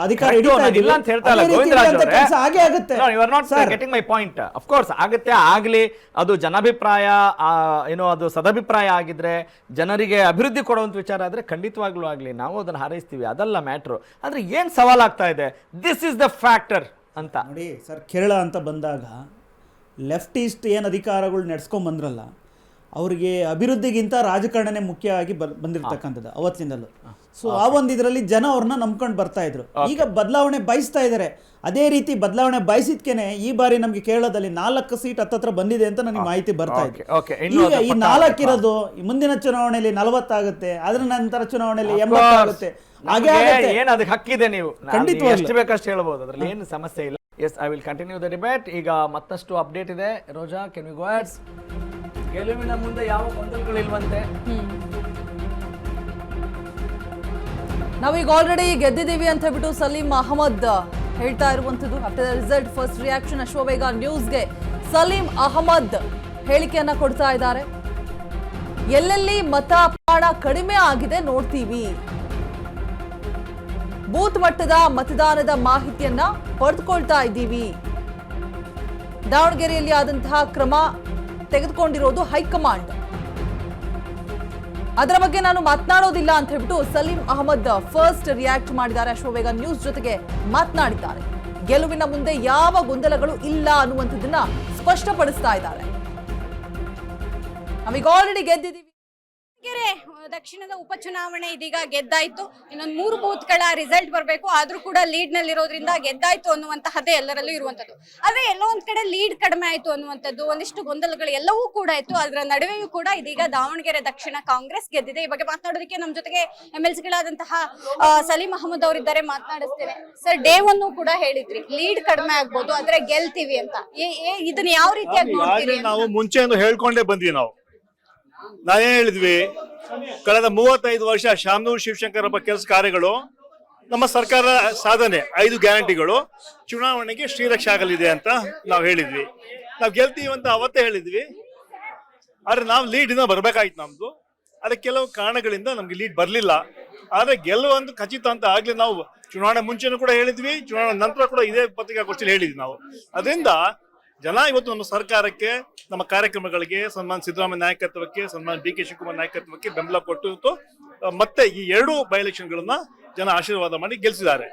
ಅಧಿಕಾರ ಹಿಡಿತಾ ಇಲ್ಲ ಇದ್ದೀವಿ, ಅಂತ ಹೇಳ್ತಾ ಇಲ್ಲ ಅದೇ ರೀತಿ ಗೋವಿಂದರಾಜ್ ಹಿಡಿಯುವಂಥ ಅವರೇ. ಕೆಲಸ ಆಗೇ ಆಗುತ್ತೆ. No, you are not Sir. getting my point. Of course ಆಗುತ್ತೆ, ಆಗ್ಲಿ, ಅದು ಜನಾಭಿಪ್ರಾಯ, ಏನೋ ಅದು ಸದಾಭಿಪ್ರಾಯ ಆಗಿದ್ರೆ, ಜನರಿಗೆ ಅಭಿವೃದ್ಧಿ ಕೊಡುವಂತ ವಿಚಾರ ಆದ್ರೆ ಖಂಡಿತವಾಗ್ಲೂ ಆಗ್ಲಿ, ನಾವು ಅದನ್ನ ಹಾರೈಸ್ತೀವಿ, ಅದಲ್ಲ ಮ್ಯಾಟ್ರು. ಆದ್ರೆ ಏನ್ ಸವಾಲಾಗ್ತಾ ಇದೆ, ದಿಸ್ ಇಸ್ ದ ಫ್ಯಾಕ್ಟರ್ ಅಂತ. ನೋಡಿ ಸರ್, ಕೇರಳ ಅಂತ ಬಂದಾಗ ಲೆಫ್ಟಿಸ್ಟ್ ಏನು ಅಧಿಕಾರಗಳು ನಡೆಸ್ಕೊಂಡ್ ಬಂದ್ರಲ್ಲ, ಅವರಿಗೆ ಅಭಿವೃದ್ಧಿಗಿಂತ ರಾಜಕಾರಣನೇ ಮುಖ್ಯವಾಗಿ ಬಂದಿರತಕ್ಕಂಥದ್ದು ಅವತ್ತಿನಿಂದಲೂ. ಸೊ ಆ ಒಂದು ಇದರಲ್ಲಿ ಜನ ಅವ್ರನ್ನ ನಂಬ್ಕೊಂಡು ಬರ್ತಾ ಇದ್ರು. ಈಗ ಬದಲಾವಣೆ ಬಯಸ್ತಾ ಇದ್ದಾರೆ. ಅದೇ ರೀತಿ ಬದಲಾವಣೆ ಬಯಸಿದ್ಕೇನೆ ಈ ಬಾರಿ ನಮ್ಗೆ ಕೇರಳದಲ್ಲಿ 4 ಸೀಟ್ ಹತ್ತತ್ರ ಬಂದಿದೆ ಅಂತ ನನಗೆ ಮಾಹಿತಿ ಬರ್ತಾ ಇದೆ. ಈಗ ಈ 4 ಇರೋದು ಮುಂದಿನ ಚುನಾವಣೆಯಲ್ಲಿ 40 ಆಗುತ್ತೆ, ಅದರ ನಂತರ ಚುನಾವಣೆಯಲ್ಲಿ 80 ಆಗುತ್ತೆ. ಹಾಗೆ ಆಗುತ್ತೆ. ಏನ್ ಅದಕ್ಕೆ ಹಕ್ಕಿದೆ, ನೀವು ಖಂಡಿತವಾಗ್ಲೂ. ಎಷ್ಟು ಬೇಕಷ್ಟು ಹೇಳ್ಬೋದು, ಅದ್ರಲ್ಲಿ ಏನು ಸಮಸ್ಯೆ ಇಲ್ಲ. Yes, I will continue the debate. ಈಗ ಮತ್ತಷ್ಟು ಅಪ್ಡೇಟ್ ಇದೆ. Roja, can we go ahead? ಗೆಲುವಿನ ಮುಂದೆ ಯಾವ ಗೊಂದಲಗಳಿಲ್ವಂತೆ. ನಾವೀಗ ಆಲ್ರೆಡಿ ಗೆದ್ದಿದ್ದೀವಿ ಅಂತ ಹೇಳ್ಬಿಟ್ಟು ಸಲೀಂ ಅಹಮದ್ ಹೇಳ್ತಾ ಇರುವಂತದ್ದು. After the result first reaction Ashwavega ನ್ಯೂಸ್ಗೆ ಸಲೀಂ ಅಹಮದ್ ಹೇಳಿಕೆಯನ್ನ ಕೊಡ್ತಾ ಇದ್ದಾರೆ. ಎಲ್ಲೆಲ್ಲಿ ಮತದಾನ ಕಡಿಮೆ ಆಗಿದೆ ನೋಡ್ತೀವಿ, ಬೂತ್ ಮಟ್ಟದ ಮತದಾನದ ಮಾಹಿತಿಯನ್ನ ಪಡೆದುಕೊಳ್ತಾ ಇದ್ದೀವಿ. ದಾವಣಗೆರೆಯಲ್ಲಿ ಆದಂತಹ ಕ್ರಮ ತೆಗೆದುಕೊಂಡಿರೋದು ಹೈಕಮಾಂಡ್, ಅದರ ಬಗ್ಗೆ ನಾನು ಮಾತನಾಡೋದಿಲ್ಲ ಅಂತ ಹೇಳ್ಬಿಟ್ಟು ಸಲೀಂ ಅಹಮದ್ ಫಸ್ಟ್ ರಿಯಾಕ್ಟ್ ಮಾಡಿದ್ದಾರೆ. ಅಶ್ವವೇಗ ನ್ಯೂಸ್ ಜೊತೆಗೆ ಮಾತನಾಡಿದ್ದಾರೆ. ಗೆಲುವಿನ ಮುಂದೆ ಯಾವ ಗೊಂದಲಗಳು ಇಲ್ಲ ಅನ್ನುವಂಥದ್ದನ್ನ ಸ್ಪಷ್ಟಪಡಿಸ್ತಾ ಇದ್ದಾರೆ. ನಾವೀಗ ಆಲ್ರೆಡಿ ಗೆದ್ದಿದ್ದೀವಿ. ದಕ್ಷಿಣದ ಉಪಚುನಾವಣೆ ಇದೀಗ ಗೆದ್ದಾಯ್ತು. ಇನ್ನೊಂದು 3 ಬೂತ್ಗಳ ರಿಸಲ್ಟ್ ಬರಬೇಕು, ಆದ್ರೂ ಕೂಡ ಲೀಡ್ ನಲ್ಲಿ ಇರೋದ್ರಿಂದ ಗೆದ್ದಾಯ್ತು ಅನ್ನುವಂತಹದ್ದೇ ಎಲ್ಲರಲ್ಲೂ ಇರುವಂತದ್ದು. ಆದ್ರೆ ಎಲ್ಲೋ ಒಂದ್ ಕಡೆ ಲೀಡ್ ಕಡಿಮೆ ಆಯ್ತು ಅನ್ನುವಂಥದ್ದು, ಒಂದಿಷ್ಟು ಗೊಂದಲಗಳು ಎಲ್ಲವೂ ಕೂಡ ಇತ್ತು. ಅದರ ನಡುವೆಯೂ ಕೂಡ ಇದೀಗ ದಾವಣಗೆರೆ ದಕ್ಷಿಣ ಕಾಂಗ್ರೆಸ್ ಗೆದ್ದಿದೆ. ಈ ಬಗ್ಗೆ ಮಾತನಾಡೋದಕ್ಕೆ ನಮ್ಮ ಜೊತೆಗೆ MLC ಗಳಾದಂತಹ ಸಲೀಂ ಅಹಮದ್ ಅವರಿದ್ದಾರೆ, ಮಾತನಾಡಿಸ್ತೇನೆ. ಸರ್, ಡೇ 1 ಕೂಡ ಹೇಳಿದ್ರಿ ಲೀಡ್ ಕಡಿಮೆ ಆಗ್ಬೋದು, ಆದ್ರೆ ಗೆಲ್ತೀವಿ ಅಂತ. ಇದನ್ನ ಯಾವ ರೀತಿಯಾಗಿ ನೋಡ್ತೀರಿ? ನಾವು ಮುಂಚೆಯಿಂದ ಹೇಳ್ಕೊಂಡೇ ಬಂದ್ವಿ. ನಾವೇನ್ ಹೇಳಿದ್ವಿ, ಕಳೆದ 35 ವರ್ಷ ಶಾಮನೂರು ಶಿವಶಂಕರ್ ಒಬ್ಬ ಕೆಲಸ ಕಾರ್ಯಗಳು, ನಮ್ಮ ಸರ್ಕಾರ ಸಾಧನೆ, 5 ಗ್ಯಾರಂಟಿಗಳು ಚುನಾವಣೆಗೆ ಶ್ರೀರಕ್ಷೆ ಆಗಲಿದೆ ಅಂತ ನಾವು ಹೇಳಿದ್ವಿ. ನಾವು ಗೆಲ್ತೀವಿ ಅಂತ ಅವತ್ತೇ ಹೇಳಿದ್ವಿ. ಆದ್ರೆ ನಾವು ಲೀಡ್ ಇಂದ ಬರ್ಬೇಕಾಯ್ತು ನಮ್ದು. ಅದಕ್ಕೆ ಕೆಲವು ಕಾರಣಗಳಿಂದ ನಮ್ಗೆ ಲೀಡ್ ಬರ್ಲಿಲ್ಲ. ಆದ್ರೆ ಗೆಲ್ಲುವಂತ ಖಚಿತ ಅಂತ ಆಗ್ಲಿ ನಾವು ಚುನಾವಣೆ ಮುಂಚೆನೂ ಕೂಡ ಹೇಳಿದ್ವಿ, ಚುನಾವಣೆ ನಂತರ ಕೂಡ ಇದೇ ಪತ್ರಿಕಾಗೋಷ್ಠಿಯಲ್ಲಿ ಹೇಳಿದ್ವಿ ನಾವು. ಅದರಿಂದ ಜನ ಇವತ್ತು ನಮ್ಮ ಸರ್ಕಾರಕ್ಕೆ, ನಮ್ಮ ಕಾರ್ಯಕ್ರಮಗಳಿಗೆ, ಸನ್ಮಾನ್ ಸಿದ್ದರಾಮಯ್ಯ ನಾಯಕತ್ವಕ್ಕೆ, ಸನ್ಮಾನ್ DK ಶಿವಕುಮಾರ್ ನಾಯಕತ್ವಕ್ಕೆ ಬೆಂಬಲ ಕೊಟ್ಟು ಮತ್ತೆ ಈ 2 ಬೈ ಎಲೆಕ್ಷನ್ಗಳನ್ನ ಜನ ಆಶೀರ್ವಾದ ಮಾಡಿ ಗೆಲ್ಲಿಸಿದ್ದಾರೆ.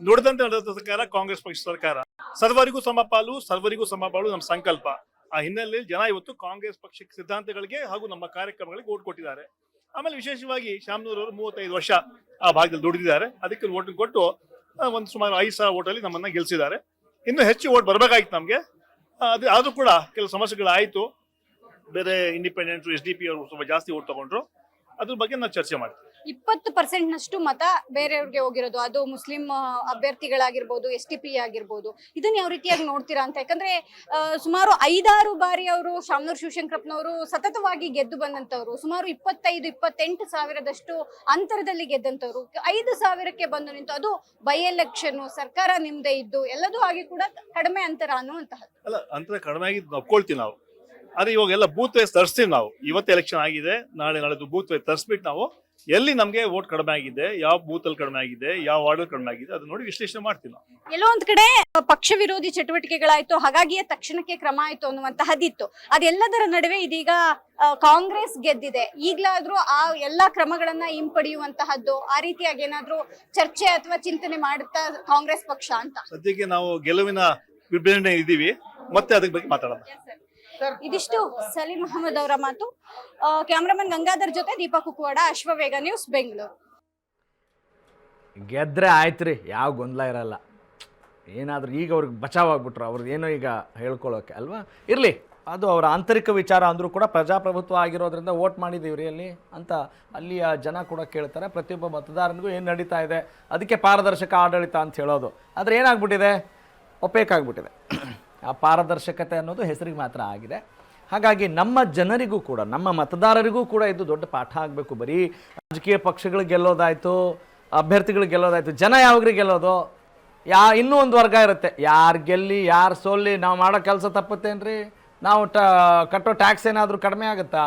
ನುಡಿದಂತೆ ನಡೆದ ಸರ್ಕಾರ ಕಾಂಗ್ರೆಸ್ ಪಕ್ಷ ಸರ್ಕಾರ. ಸರ್ವರಿಗೂ ಸಮಪಾಲು, ಸರ್ವರಿಗೂ ಸಮಪಾಲು ನಮ್ಮ ಸಂಕಲ್ಪ. ಆ ಹಿನ್ನೆಲೆಯಲ್ಲಿ ಜನ ಇವತ್ತು ಕಾಂಗ್ರೆಸ್ ಪಕ್ಷ ಸಿದ್ಧಾಂತಗಳಿಗೆ ಹಾಗೂ ನಮ್ಮ ಕಾರ್ಯಕ್ರಮಗಳಿಗೆ ಓಟ್ ಕೊಟ್ಟಿದ್ದಾರೆ. ಆಮೇಲೆ ವಿಶೇಷವಾಗಿ ಶಾಮನೂರವರು 35 ವರ್ಷ ಆ ಭಾಗದಲ್ಲಿ ದುಡಿದಿದ್ದಾರೆ. ಅದಕ್ಕೆ ಓಟ್ ಕೊಟ್ಟು ಒಂದು ಸುಮಾರು 5,000 ಓಟಲ್ಲಿ ನಮ್ಮನ್ನ ಗೆಲ್ಲಿಸಿದ್ದಾರೆ. ಇನ್ನು ಹೆಚ್ಚು ಓಟ್ ಬರ್ಬೇಕಾಗಿತ್ತು ನಮ್ಗೆ. ಆದ್ರೂ ಕೂಡ ಕೆಲವು ಸಮಸ್ಯೆಗಳಾಯ್ತು. ಬೇರೆ ಇಂಡಿಪೆಂಡೆಂಟ್ SDP ಅವರು ಸ್ವಲ್ಪ ಜಾಸ್ತಿ ಓಟ್ ತಗೊಂಡ್ರು. ಅದ್ರ ಬಗ್ಗೆ ನಾವು ಚರ್ಚೆ ಮಾಡ್ತೀವಿ. 20% ನಷ್ಟು ಮತ ಬೇರೆಯವ್ರಿಗೆ ಹೋಗಿರೋದು, ಅದು ಮುಸ್ಲಿಂ ಅಭ್ಯರ್ಥಿಗಳಾಗಿರ್ಬೋದು, STP ಆಗಿರ್ಬೋದು. ಇದನ್ನ ಯಾವ ರೀತಿಯಾಗಿ ನೋಡ್ತೀರಾ ಅಂತ? ಯಾಕಂದ್ರೆ ಸುಮಾರು 5-6 ಬಾರಿ ಅವರು ಶಾಮನೂರು ಶಿವಶಂಕರಪ್ಪನವರು ಸತತವಾಗಿ ಗೆದ್ದು ಬಂದಂತವ್ರು, ಸುಮಾರು 25-28 ಸಾವಿರದಷ್ಟು ಅಂತರದಲ್ಲಿ ಗೆದ್ದಂತವ್ರು, 5,000ಕ್ಕೆ ಬಂದು ನಿಂತು, ಅದು ಬೈ ಎಲೆಕ್ಷನ್, ಸರ್ಕಾರ ನಿಮ್ದೇ ಇದ್ದು ಎಲ್ಲದೂ ಆಗಿ ಕೂಡ ಕಡಿಮೆ ಅಂತರ ಅನ್ನುವಂತಹ. ಅಲ್ಲ, ಅಂತರ ಕಡಿಮೆ ಆಗಿದ್ದು ಒಪ್ಕೊಳ್ತೀವಿ ನಾವು. ಆದ್ರೆ ಇವಾಗೆಲ್ಲ ಬೂತ್ ವೈಸ್ ತರಿಸ್ತೀವಿ ನಾವು. ಇವತ್ತು ಎಲೆಕ್ಷನ್ ಆಗಿದೆ, ನಾಳೆ ನಾಳೆದು ಬೂತ್ ವೈಸ್ ತರಿಸ್ಬಿಟ್ಟು ನಾವು ಎಲ್ಲಿ ನಮಗೆ ವೋಟ್ ಕಡಿಮೆ ಆಗಿದೆ, ಯಾವ ಬೂತ್ ಅಲ್ಲಿ ಕಡಿಮೆ ಆಗಿದೆ, ಯಾವ ವಾರ್ಡ್ ಅಲ್ಲಿ ಕಡಿಮೆ ಆಗಿದೆ ಅದು ನೋಡಿ ವಿಶ್ಲೇಷಣೆ ಮಾಡ್ತೀವಿ ನಾವು. ಎಲ್ಲೋ ಒಂದ್ ಕಡೆ ಪಕ್ಷ ವಿರೋಧಿ ಚಟುವಟಿಕೆಗಳಾಯ್ತು, ಹಾಗಾಗಿಯೇ ತಕ್ಷಣಕ್ಕೆ ಕ್ರಮ ಆಯ್ತು ಅನ್ನುವಂತಹದ್ದಿತ್ತು. ಅದೆಲ್ಲದರ ನಡುವೆ ಇದೀಗ ಕಾಂಗ್ರೆಸ್ ಗೆದ್ದಿದೆ. ಈಗ್ಲಾದ್ರೂ ಆ ಎಲ್ಲಾ ಕ್ರಮಗಳನ್ನ ಹಿಂಪಡೆಯುವಂತಹದ್ದು, ಆ ರೀತಿಯಾಗಿ ಏನಾದ್ರೂ ಚರ್ಚೆ ಅಥವಾ ಚಿಂತನೆ ಮಾಡುತ್ತಾ ಕಾಂಗ್ರೆಸ್ ಪಕ್ಷ ಅಂತ? ಸದ್ಯಕ್ಕೆ ನಾವು ಗೆಲುವಿನ ವಿಭಜನೆ ಇದ್ದೀವಿ, ಮತ್ತೆ ಅದ್ರ ಬಗ್ಗೆ ಮಾತಾಡೋಣ. ಇದಿಷ್ಟು ಸಲೀಂ ಅಹಮದ್ ಅವರ ಮಾತು. ಕ್ಯಾಮ್ರಾಮನ್ ಗಂಗಾಧರ್ ಜೊತೆ ದೀಪಾ ಕುಕ್ಕುವಾಡ, ಅಶ್ವವೇಗ ನ್ಯೂಸ್, ಬೆಂಗಳೂರು. ಗೆದ್ರೆ ಆಯ್ತು ರೀ, ಯಾವ ಗೊಂದಲ ಇರಲ್ಲ. ಏನಾದರೂ ಈಗ ಅವ್ರಿಗೆ ಬಚಾವಾಗ್ಬಿಟ್ರು, ಅವ್ರದ್ದು ಏನೋ ಈಗ ಹೇಳ್ಕೊಳ್ಳೋಕೆ ಅಲ್ವಾ. ಇರಲಿ, ಅದು ಅವರ ಆಂತರಿಕ ವಿಚಾರ ಅಂದರೂ ಕೂಡ ಪ್ರಜಾಪ್ರಭುತ್ವ ಆಗಿರೋದ್ರಿಂದ ವೋಟ್ ಮಾಡಿದ್ದೀವಿ ರೀ ಅಲ್ಲಿ ಅಂತ ಅಲ್ಲಿಯ ಜನ ಕೂಡ ಕೇಳ್ತಾರೆ. ಪ್ರತಿಯೊಬ್ಬ ಮತದಾರನಿಗೂ ಏನು ನಡೀತಾ ಇದೆ, ಅದಕ್ಕೆ ಪಾರದರ್ಶಕ ಆಡಳಿತ ಅಂತ ಹೇಳೋದು. ಆದರೆ ಏನಾಗ್ಬಿಟ್ಟಿದೆ, ಒಪ್ಪೇಕಾಗ್ಬಿಟ್ಟಿದೆ. ಆ ಪಾರದರ್ಶಕತೆ ಅನ್ನೋದು ಹೆಸರಿಗೆ ಮಾತ್ರ ಆಗಿದೆ. ಹಾಗಾಗಿ ನಮ್ಮ ಜನರಿಗೂ ಕೂಡ, ನಮ್ಮ ಮತದಾರರಿಗೂ ಕೂಡ ಇದು ದೊಡ್ಡ ಪಾಠ ಆಗಬೇಕು. ಬರೀ ರಾಜಕೀಯ ಪಕ್ಷಗಳು ಗೆಲ್ಲೋದಾಯಿತು, ಅಭ್ಯರ್ಥಿಗಳು ಗೆಲ್ಲೋದಾಯಿತು, ಜನ ಯಾವಾಗ್ರಿಗೆ ಗೆಲ್ಲೋದು? ಇನ್ನೂ ಒಂದು ವರ್ಗ ಇರುತ್ತೆ, ಯಾರು ಗೆಲ್ಲಿ ಯಾರು ಸೋಲ್ಲಿ ನಾವು ಮಾಡೋ ಕೆಲಸ ತಪ್ಪುತ್ತೇನ್ರಿ, ನಾವು ಕಟ್ಟೋ ಟ್ಯಾಕ್ಸ್ ಏನಾದರೂ ಕಡಿಮೆ ಆಗುತ್ತಾ,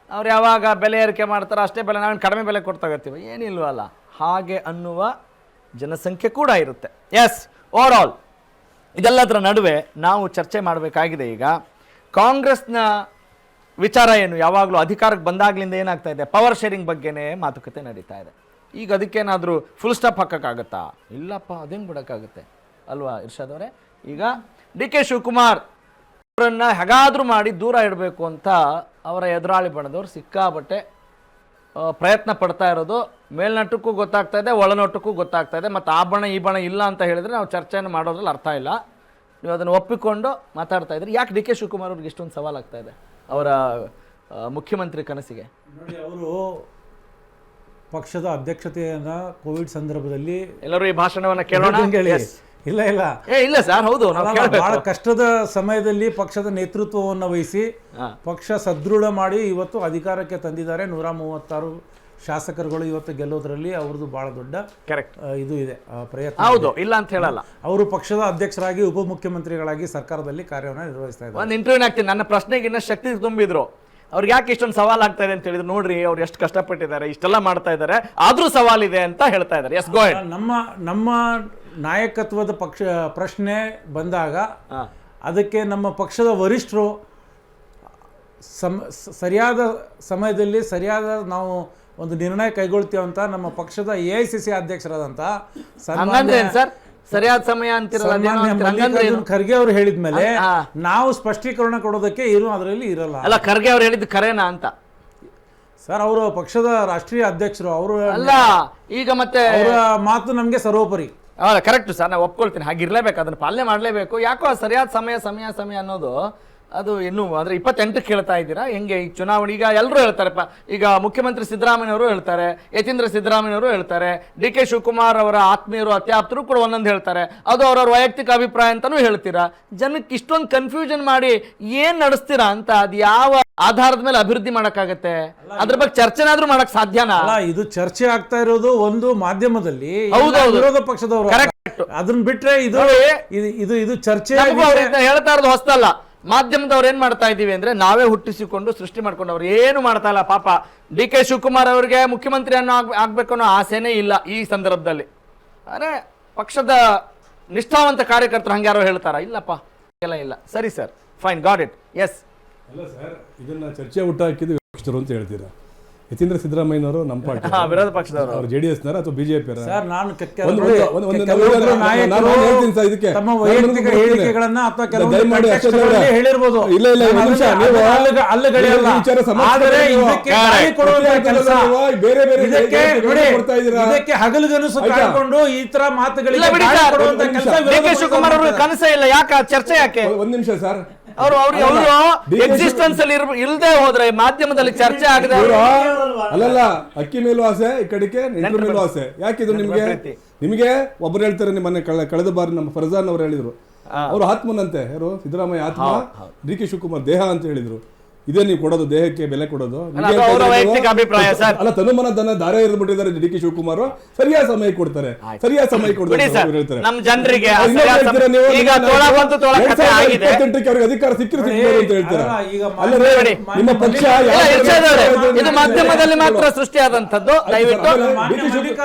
ಅವ್ರು ಯಾವಾಗ ಬೆಲೆ ಏರಿಕೆ ಮಾಡ್ತಾರೋ ಅಷ್ಟೇ ಬೆಲೆ ನಾವೇನು ಕಡಿಮೆ ಬೆಲೆ ಕೊಡ್ತಾಗತ್ತೀವಿ, ಏನಿಲ್ವಲ್ಲ ಹಾಗೆ ಅನ್ನುವ ಜನಸಂಖ್ಯೆ ಕೂಡ ಇರುತ್ತೆ. ಎಸ್, ಓವರ್ ಆಲ್ ಇದೆಲ್ಲದರ ನಡುವೆ ನಾವು ಚರ್ಚೆ ಮಾಡಬೇಕಾಗಿದೆ. ಈಗ ಕಾಂಗ್ರೆಸ್ನ ವಿಚಾರ ಏನು, ಯಾವಾಗಲೂ ಅಧಿಕಾರಕ್ಕೆ ಬಂದಾಗಲಿಂದ ಏನಾಗ್ತಾ ಇದೆ, ಪವರ್ ಶೇರಿಂಗ್ ಬಗ್ಗೆನೇ ಮಾತುಕತೆ ನಡೀತಾ ಇದೆ. ಈಗ ಅದಕ್ಕೇನಾದರೂ ಫುಲ್ ಸ್ಟಾಪ್ ಹಾಕೋಕ್ಕಾಗತ್ತಾ? ಇಲ್ಲಪ್ಪ, ಅದೇನು ಬಿಡೋಕ್ಕಾಗುತ್ತೆ ಅಲ್ವಾ ಇರ್ಷಾದ್ ಅವರೇ. ಈಗ ಡಿ ಕೆ ಶಿವಕುಮಾರ್ ಅವರನ್ನು ಹೇಗಾದರೂ ಮಾಡಿ ದೂರ ಇಡಬೇಕು ಅಂತ ಅವರ ಎದುರಾಳಿ ಬಣದವ್ರು ಸಿಕ್ಕಾಬಟ್ಟೆ ಪ್ರಯತ್ನ ಪಡ್ತಾ ಇರೋದು ಮೇಲ್ನೋಟಕ್ಕೂ ಗೊತ್ತಾಗ್ತಾ ಇದೆ, ಒಳನೋಟಕ್ಕೂ ಗೊತ್ತಾಗ್ತಾ ಇದೆ. ಮತ್ತು ಆ ಬಣ ಈ ಬಣ ಇಲ್ಲ ಅಂತ ಹೇಳಿದರೆ ನಾವು ಚರ್ಚೆಯನ್ನು ಮಾಡೋದ್ರಲ್ಲಿ ಅರ್ಥ ಇಲ್ಲ. ನೀವು ಅದನ್ನು ಒಪ್ಪಿಕೊಂಡು ಮಾತಾಡ್ತಾ ಇದ್ರಿ. ಯಾಕೆ ಡಿ ಕೆ ಶಿವಕುಮಾರ್ ಅವ್ರಿಗೆ ಇಷ್ಟೊಂದು ಸವಾಲಾಗ್ತಾ ಇದೆ ಅವರ ಮುಖ್ಯಮಂತ್ರಿ ಕನಸಿಗೆ? ನೋಡಿ, ಅವರು ಪಕ್ಷದ ಅಧ್ಯಕ್ಷತೆಯನ್ನು ಕೋವಿಡ್ ಸಂದರ್ಭದಲ್ಲಿ ಎಲ್ಲರೂ ಈ ಭಾಷಣವನ್ನು ಕೇಳೋಣ. ಇಲ್ಲ ಇಲ್ಲ ಸರ್, ಹೌದು, ಬಹಳ ಕಷ್ಟದ ಸಮಯದಲ್ಲಿ ಪಕ್ಷದ ನೇತೃತ್ವವನ್ನು ವಹಿಸಿ ಪಕ್ಷ ಸದೃಢ ಮಾಡಿ ಇವತ್ತು ಅಧಿಕಾರಕ್ಕೆ ತಂದಿದ್ದಾರೆ. 136 ಶಾಸಕರುಗಳು ಇವತ್ತು ಗೆಲ್ಲೋದ್ರಲ್ಲಿ ಅವ್ರದ್ದು ಬಹಳ ದೊಡ್ಡ ಇದು ಇದೆ, ಪ್ರಯತ್ನ. ಹೌದು, ಇಲ್ಲ ಅಂತ ಹೇಳಲ್ಲ. ಅವರು ಪಕ್ಷದ ಅಧ್ಯಕ್ಷರಾಗಿ ಉಪಮುಖ್ಯಮಂತ್ರಿಗಳಾಗಿ ಸರ್ಕಾರದಲ್ಲಿ ಕಾರ್ಯವನ್ನು ನಿರ್ವಹಿಸ್ತಾ ಇದ್ದಾರೆ. ಒಂದು ಇಂಟರ್ವ್ಯೂ ಆಗ್ತೀನಿ, ನನ್ನ ಪ್ರಶ್ನೆಗೆ ಇನ್ನಷ್ಟು ಶಕ್ತಿ ತುಂಬಿದ್ರು. ಅವ್ರಿಗೆ ಯಾಕೆ ಇಷ್ಟೊಂದು ಸವಾಲ್ ಆಗ್ತಾ ಇದೆ ಅಂತ ಹೇಳಿದ್ರು, ನೋಡ್ರಿ ಅವ್ರು ಎಷ್ಟು ಕಷ್ಟಪಟ್ಟಿದ್ದಾರೆ, ಇಷ್ಟೆಲ್ಲ ಮಾಡ್ತಾ ಇದ್ದಾರೆ, ಆದ್ರೂ ಸವಾಲಿದೆ ಅಂತ ಹೇಳ್ತಾ ಇದ್ದಾರೆ. Yes, go ahead. ನಮ್ಮ ನಾಯಕತ್ವದ ಪ್ರಶ್ನೆ ಬಂದಾಗ ಅದಕ್ಕೆ ನಮ್ಮ ಪಕ್ಷದ ವರಿಷ್ಠರು ಸರಿಯಾದ ಸಮಯದಲ್ಲಿ ಸರಿಯಾದ ನಾವು ಒಂದು ನಿರ್ಣಯ ಕೈಗೊಳ್ತೀವಿ ಅಂತ ನಮ್ಮ ಪಕ್ಷದ AICC ಅಧ್ಯಕ್ಷರಾದಂತ ಸರ್ ಸರಿಯಾದ ಸಮಯ ಮಲ್ಲಿಕಾರ್ಜುನ್ ಖರ್ಗೆ ಅವರು ಹೇಳಿದ್ಮೇಲೆ ನಾವು ಸ್ಪಷ್ಟೀಕರಣ ಕೊಡೋದಕ್ಕೆ ಏನು ಅದರಲ್ಲಿ ಇರಲ್ಲ. ಅಲ್ಲ, ಖರ್ಗೆ ಅವ್ರು ಹೇಳಿದ್ದು ಖರೇನಾ ಅಂತ ಸರ್, ಅವರು ಪಕ್ಷದ ರಾಷ್ಟ್ರೀಯ ಅಧ್ಯಕ್ಷರು, ಅವರು ಅಲ್ಲ, ಈಗ ಮತ್ತೆ ಅವರ ಮಾತು ನಮಗೆ ಸರ್ವೋಪರಿ. ಕರೆಕ್ಟ್ ಸರ್, ನಾನು ಒಪ್ಕೊಳ್ತೀನಿ, ಹಾಗಿರ್ಲೇಬೇಕು, ಅದನ್ನು ಪಾಲನೆ ಮಾಡಲೇಬೇಕು. ಯಾಕೋ ಸರಿಯಾದ ಸಮಯ ಅನ್ನೋದು ಅದು ಇನ್ನೂ ಅಂದರೆ 28ಕ್ಕೆ ಹೇಳ್ತಾ ಇದ್ದೀರಾ ಹೆಂಗೆ? ಈ ಚುನಾವಣೆ ಈಗ ಎಲ್ಲರೂ ಹೇಳ್ತಾರಪ್ಪ. ಈಗ ಮುಖ್ಯಮಂತ್ರಿ ಸಿದ್ದರಾಮಯ್ಯವರು ಹೇಳ್ತಾರೆ, ಯತೀಂದ್ರ ಸಿದ್ದರಾಮಯ್ಯವರು ಹೇಳ್ತಾರೆ, ಡಿ ಕೆ ಶಿವಕುಮಾರ್ ಅವರ ಆತ್ಮೀಯರು ಅತ್ಯಾಪ್ತರು ಕೂಡ ಒಂದೊಂದು ಹೇಳ್ತಾರೆ. ಅದು ಅವರವ್ರ ವೈಯಕ್ತಿಕ ಅಭಿಪ್ರಾಯ ಅಂತಲೂ ಹೇಳ್ತೀರಾ. ಜನಕ್ಕೆ ಇಷ್ಟೊಂದು ಕನ್ಫ್ಯೂಷನ್ ಮಾಡಿ ಏನು ನಡೆಸ್ತೀರಾ ಅಂತ, ಅದು ಯಾವ ಆಧಾರದ ಮೇಲೆ ಅಭಿವೃದ್ಧಿ ಮಾಡೋಕ್ಕಾಗತ್ತೆ? ಅದ್ರ ಬಗ್ಗೆ ಚರ್ಚೆನಾದ್ರೂ ಮಾಡಕ್ ಸಾಧ್ಯನಾ? ಅಲ್ಲ, ಇದು ಚರ್ಚೆ ಆಗ್ತಾ ಇರೋದು ಒಂದು ಮಾಧ್ಯಮದಲ್ಲಿ, ವಿರೋಧ ಪಕ್ಷದವರು. ಅದನ್ನ ಬಿಟ್ರೆ ಇದು ಚರ್ಚೆ ಹೇಳ್ತಾ ಇರೋದು ಹೊಸದಲ್ಲ. ಮಾಧ್ಯಮದವ್ರು ಏನ್ ಮಾಡ್ತಾ ಇದೀವಿ ಅಂದ್ರೆ, ನಾವೇ ಹುಟ್ಟಿಸಿಕೊಂಡು ಸೃಷ್ಟಿ ಮಾಡ್ಕೊಂಡು ಅವ್ರು ಏನು ಮಾಡ್ತಾ ಇಲ್ಲ. ಪಾಪ ಡಿ ಕೆ ಶಿವಕುಮಾರ್ ಅವರಿಗೆ ಮುಖ್ಯಮಂತ್ರಿ ಆಗ್ಬೇಕು ಅನ್ನೋ ಆಸೆನೇ ಇಲ್ಲ ಈ ಸಂದರ್ಭದಲ್ಲಿ. ಅರೆ, ಪಕ್ಷದ ನಿಷ್ಠಾವಂತ ಕಾರ್ಯಕರ್ತರು ಹಂಗೆ ಯಾರೋ ಹೇಳ್ತಾರ? ಇಲ್ಲಪ್ಪ, ಇಲ್ಲ. ಸರಿ sir, fine, got it. Yes. ಅಲ್ಲ ಸರ್, ಇದನ್ನ ಚರ್ಚೆ ಹುಟ್ಟಾಕಿದ್ದು ಪಕ್ಷದವರು ಅಂತ ಹೇಳ್ತೀರಾ? ಯತೀಂದ್ರ ಸಿದ್ದರಾಮಯ್ಯನವರು ನಮ್ಮ ಪಾರ್ಟಿ ವಿರೋಧ ಪಕ್ಷದವರು, ಅವರು JDS ನರ ಅಥವಾ ಬಿಜೆಪಿ? ಸರ್, ನಾನು ತಮ್ಮ ವೈಯಕ್ತಿಕ ಹೇಳಿಕೆಗಳನ್ನ ಅಥವಾ ಹೇಳಿರ್ಬೋದು. ಇಲ್ಲ, ಇದಕ್ಕೆ ಹಗಲುಗನಸು ಕಾಡಿಕೊಂಡು ಈ ತರ ಮಾತುಗಳಿಗೆ ಕನಸೇ ಇಲ್ಲ. ಯಾಕೆ ಚರ್ಚೆ? ಯಾಕೆ? ಒಂದ್ ನಿಮಿಷ ಸರ್, ಅವರು ಎಕ್ಸಿಸ್ಟೆನ್ಸ್ ಅಲ್ಲಿ ಇಲ್ಲದೆ ಹೋದ್ರೆ ಮಾಧ್ಯಮದಲ್ಲಿ ಚರ್ಚೆ ಆಗದೆ. ಅಲ್ಲಲ್ಲ, ಅಕ್ಕಿ ಮೇಲೂ ಆಸೆ, ಈ ಕಡೆಗೆ ನೆಂಟರ ಮೇಲೂ ಆಸೆ. ಯಾಕಿದು ನಿಮಗೆ ಒಬ್ಬರು ಹೇಳ್ತಾರೆ, ನಿಮ್ಮನೆ ಕಳೆದ ಬಾರಿ ನಮ್ಮ ಫರ್ಜಾನ್ ಅವರು ಹೇಳಿದ್ರು, ಅವರು ಆತ್ಮನಂತೆ, ಯಾರು ಸಿದ್ದರಾಮಯ್ಯ ಆತ್ಮ, ಡಿ ಕೆ ಶಿವಕುಮಾರ್ ದೇಹ ಅಂತ ಹೇಳಿದ್ರು. ಇದೇ ನೀವು ಕೊಡೋದು ದೇಹಕ್ಕೆ ಬೆಲೆ ಕೊಡೋದು? ಅದು ಅವರ ವೈಯಕ್ತಿಕ ಅಭಿಪ್ರಾಯ ಸರ್. ಅಲ್ಲ, ತನುಮನ ತನ್ನ ದಾರೆ ಎರೆದ್ಬಿಟ್ಟಿದ್ದಾರೆ ಡಿ ಕೆ ಶಿವಕುಮಾರ್. ಸರಿಯಾದ ಸಮಯ ಕೊಡ್ತಾರೆ, ಸರಿಯಾದ ಸಮಯ ಕೊಡ್ತಾರೆ ಅಂತ ಅವ್ರು ಹೇಳ್ತಾರೆ. ನಮ್ಮ ಜನರಿಗೆ ಇನ್ನೊಬ್ರು ಹೇಳ್ತಾರೆ, ನೀವು ಈಗ ತೋಳ ಬಂತು, ತೋಳ ಕಥೆ ಆಗಿದೆ. 2028 ಅವ್ರಿಗೆ ಅಧಿಕಾರ ಸಿಕ್ಕಿದ್ರು ಅಂತ ಹೇಳ್ತಾರೆ. ಈಗ ಅಲ್ಲ ರೀ, ನಿಮ್ಮ ಪಕ್ಷ ಇಲ್ಲ, ಇರ್ಷಾದ್ ಅವರೇ, ಇದು ಮಾಧ್ಯಮದಲ್ಲಿ ಮಾತ್ರ ಸೃಷ್ಟಿಯಾದಂತದ್ದು. ದಯವಿಟ್ಟು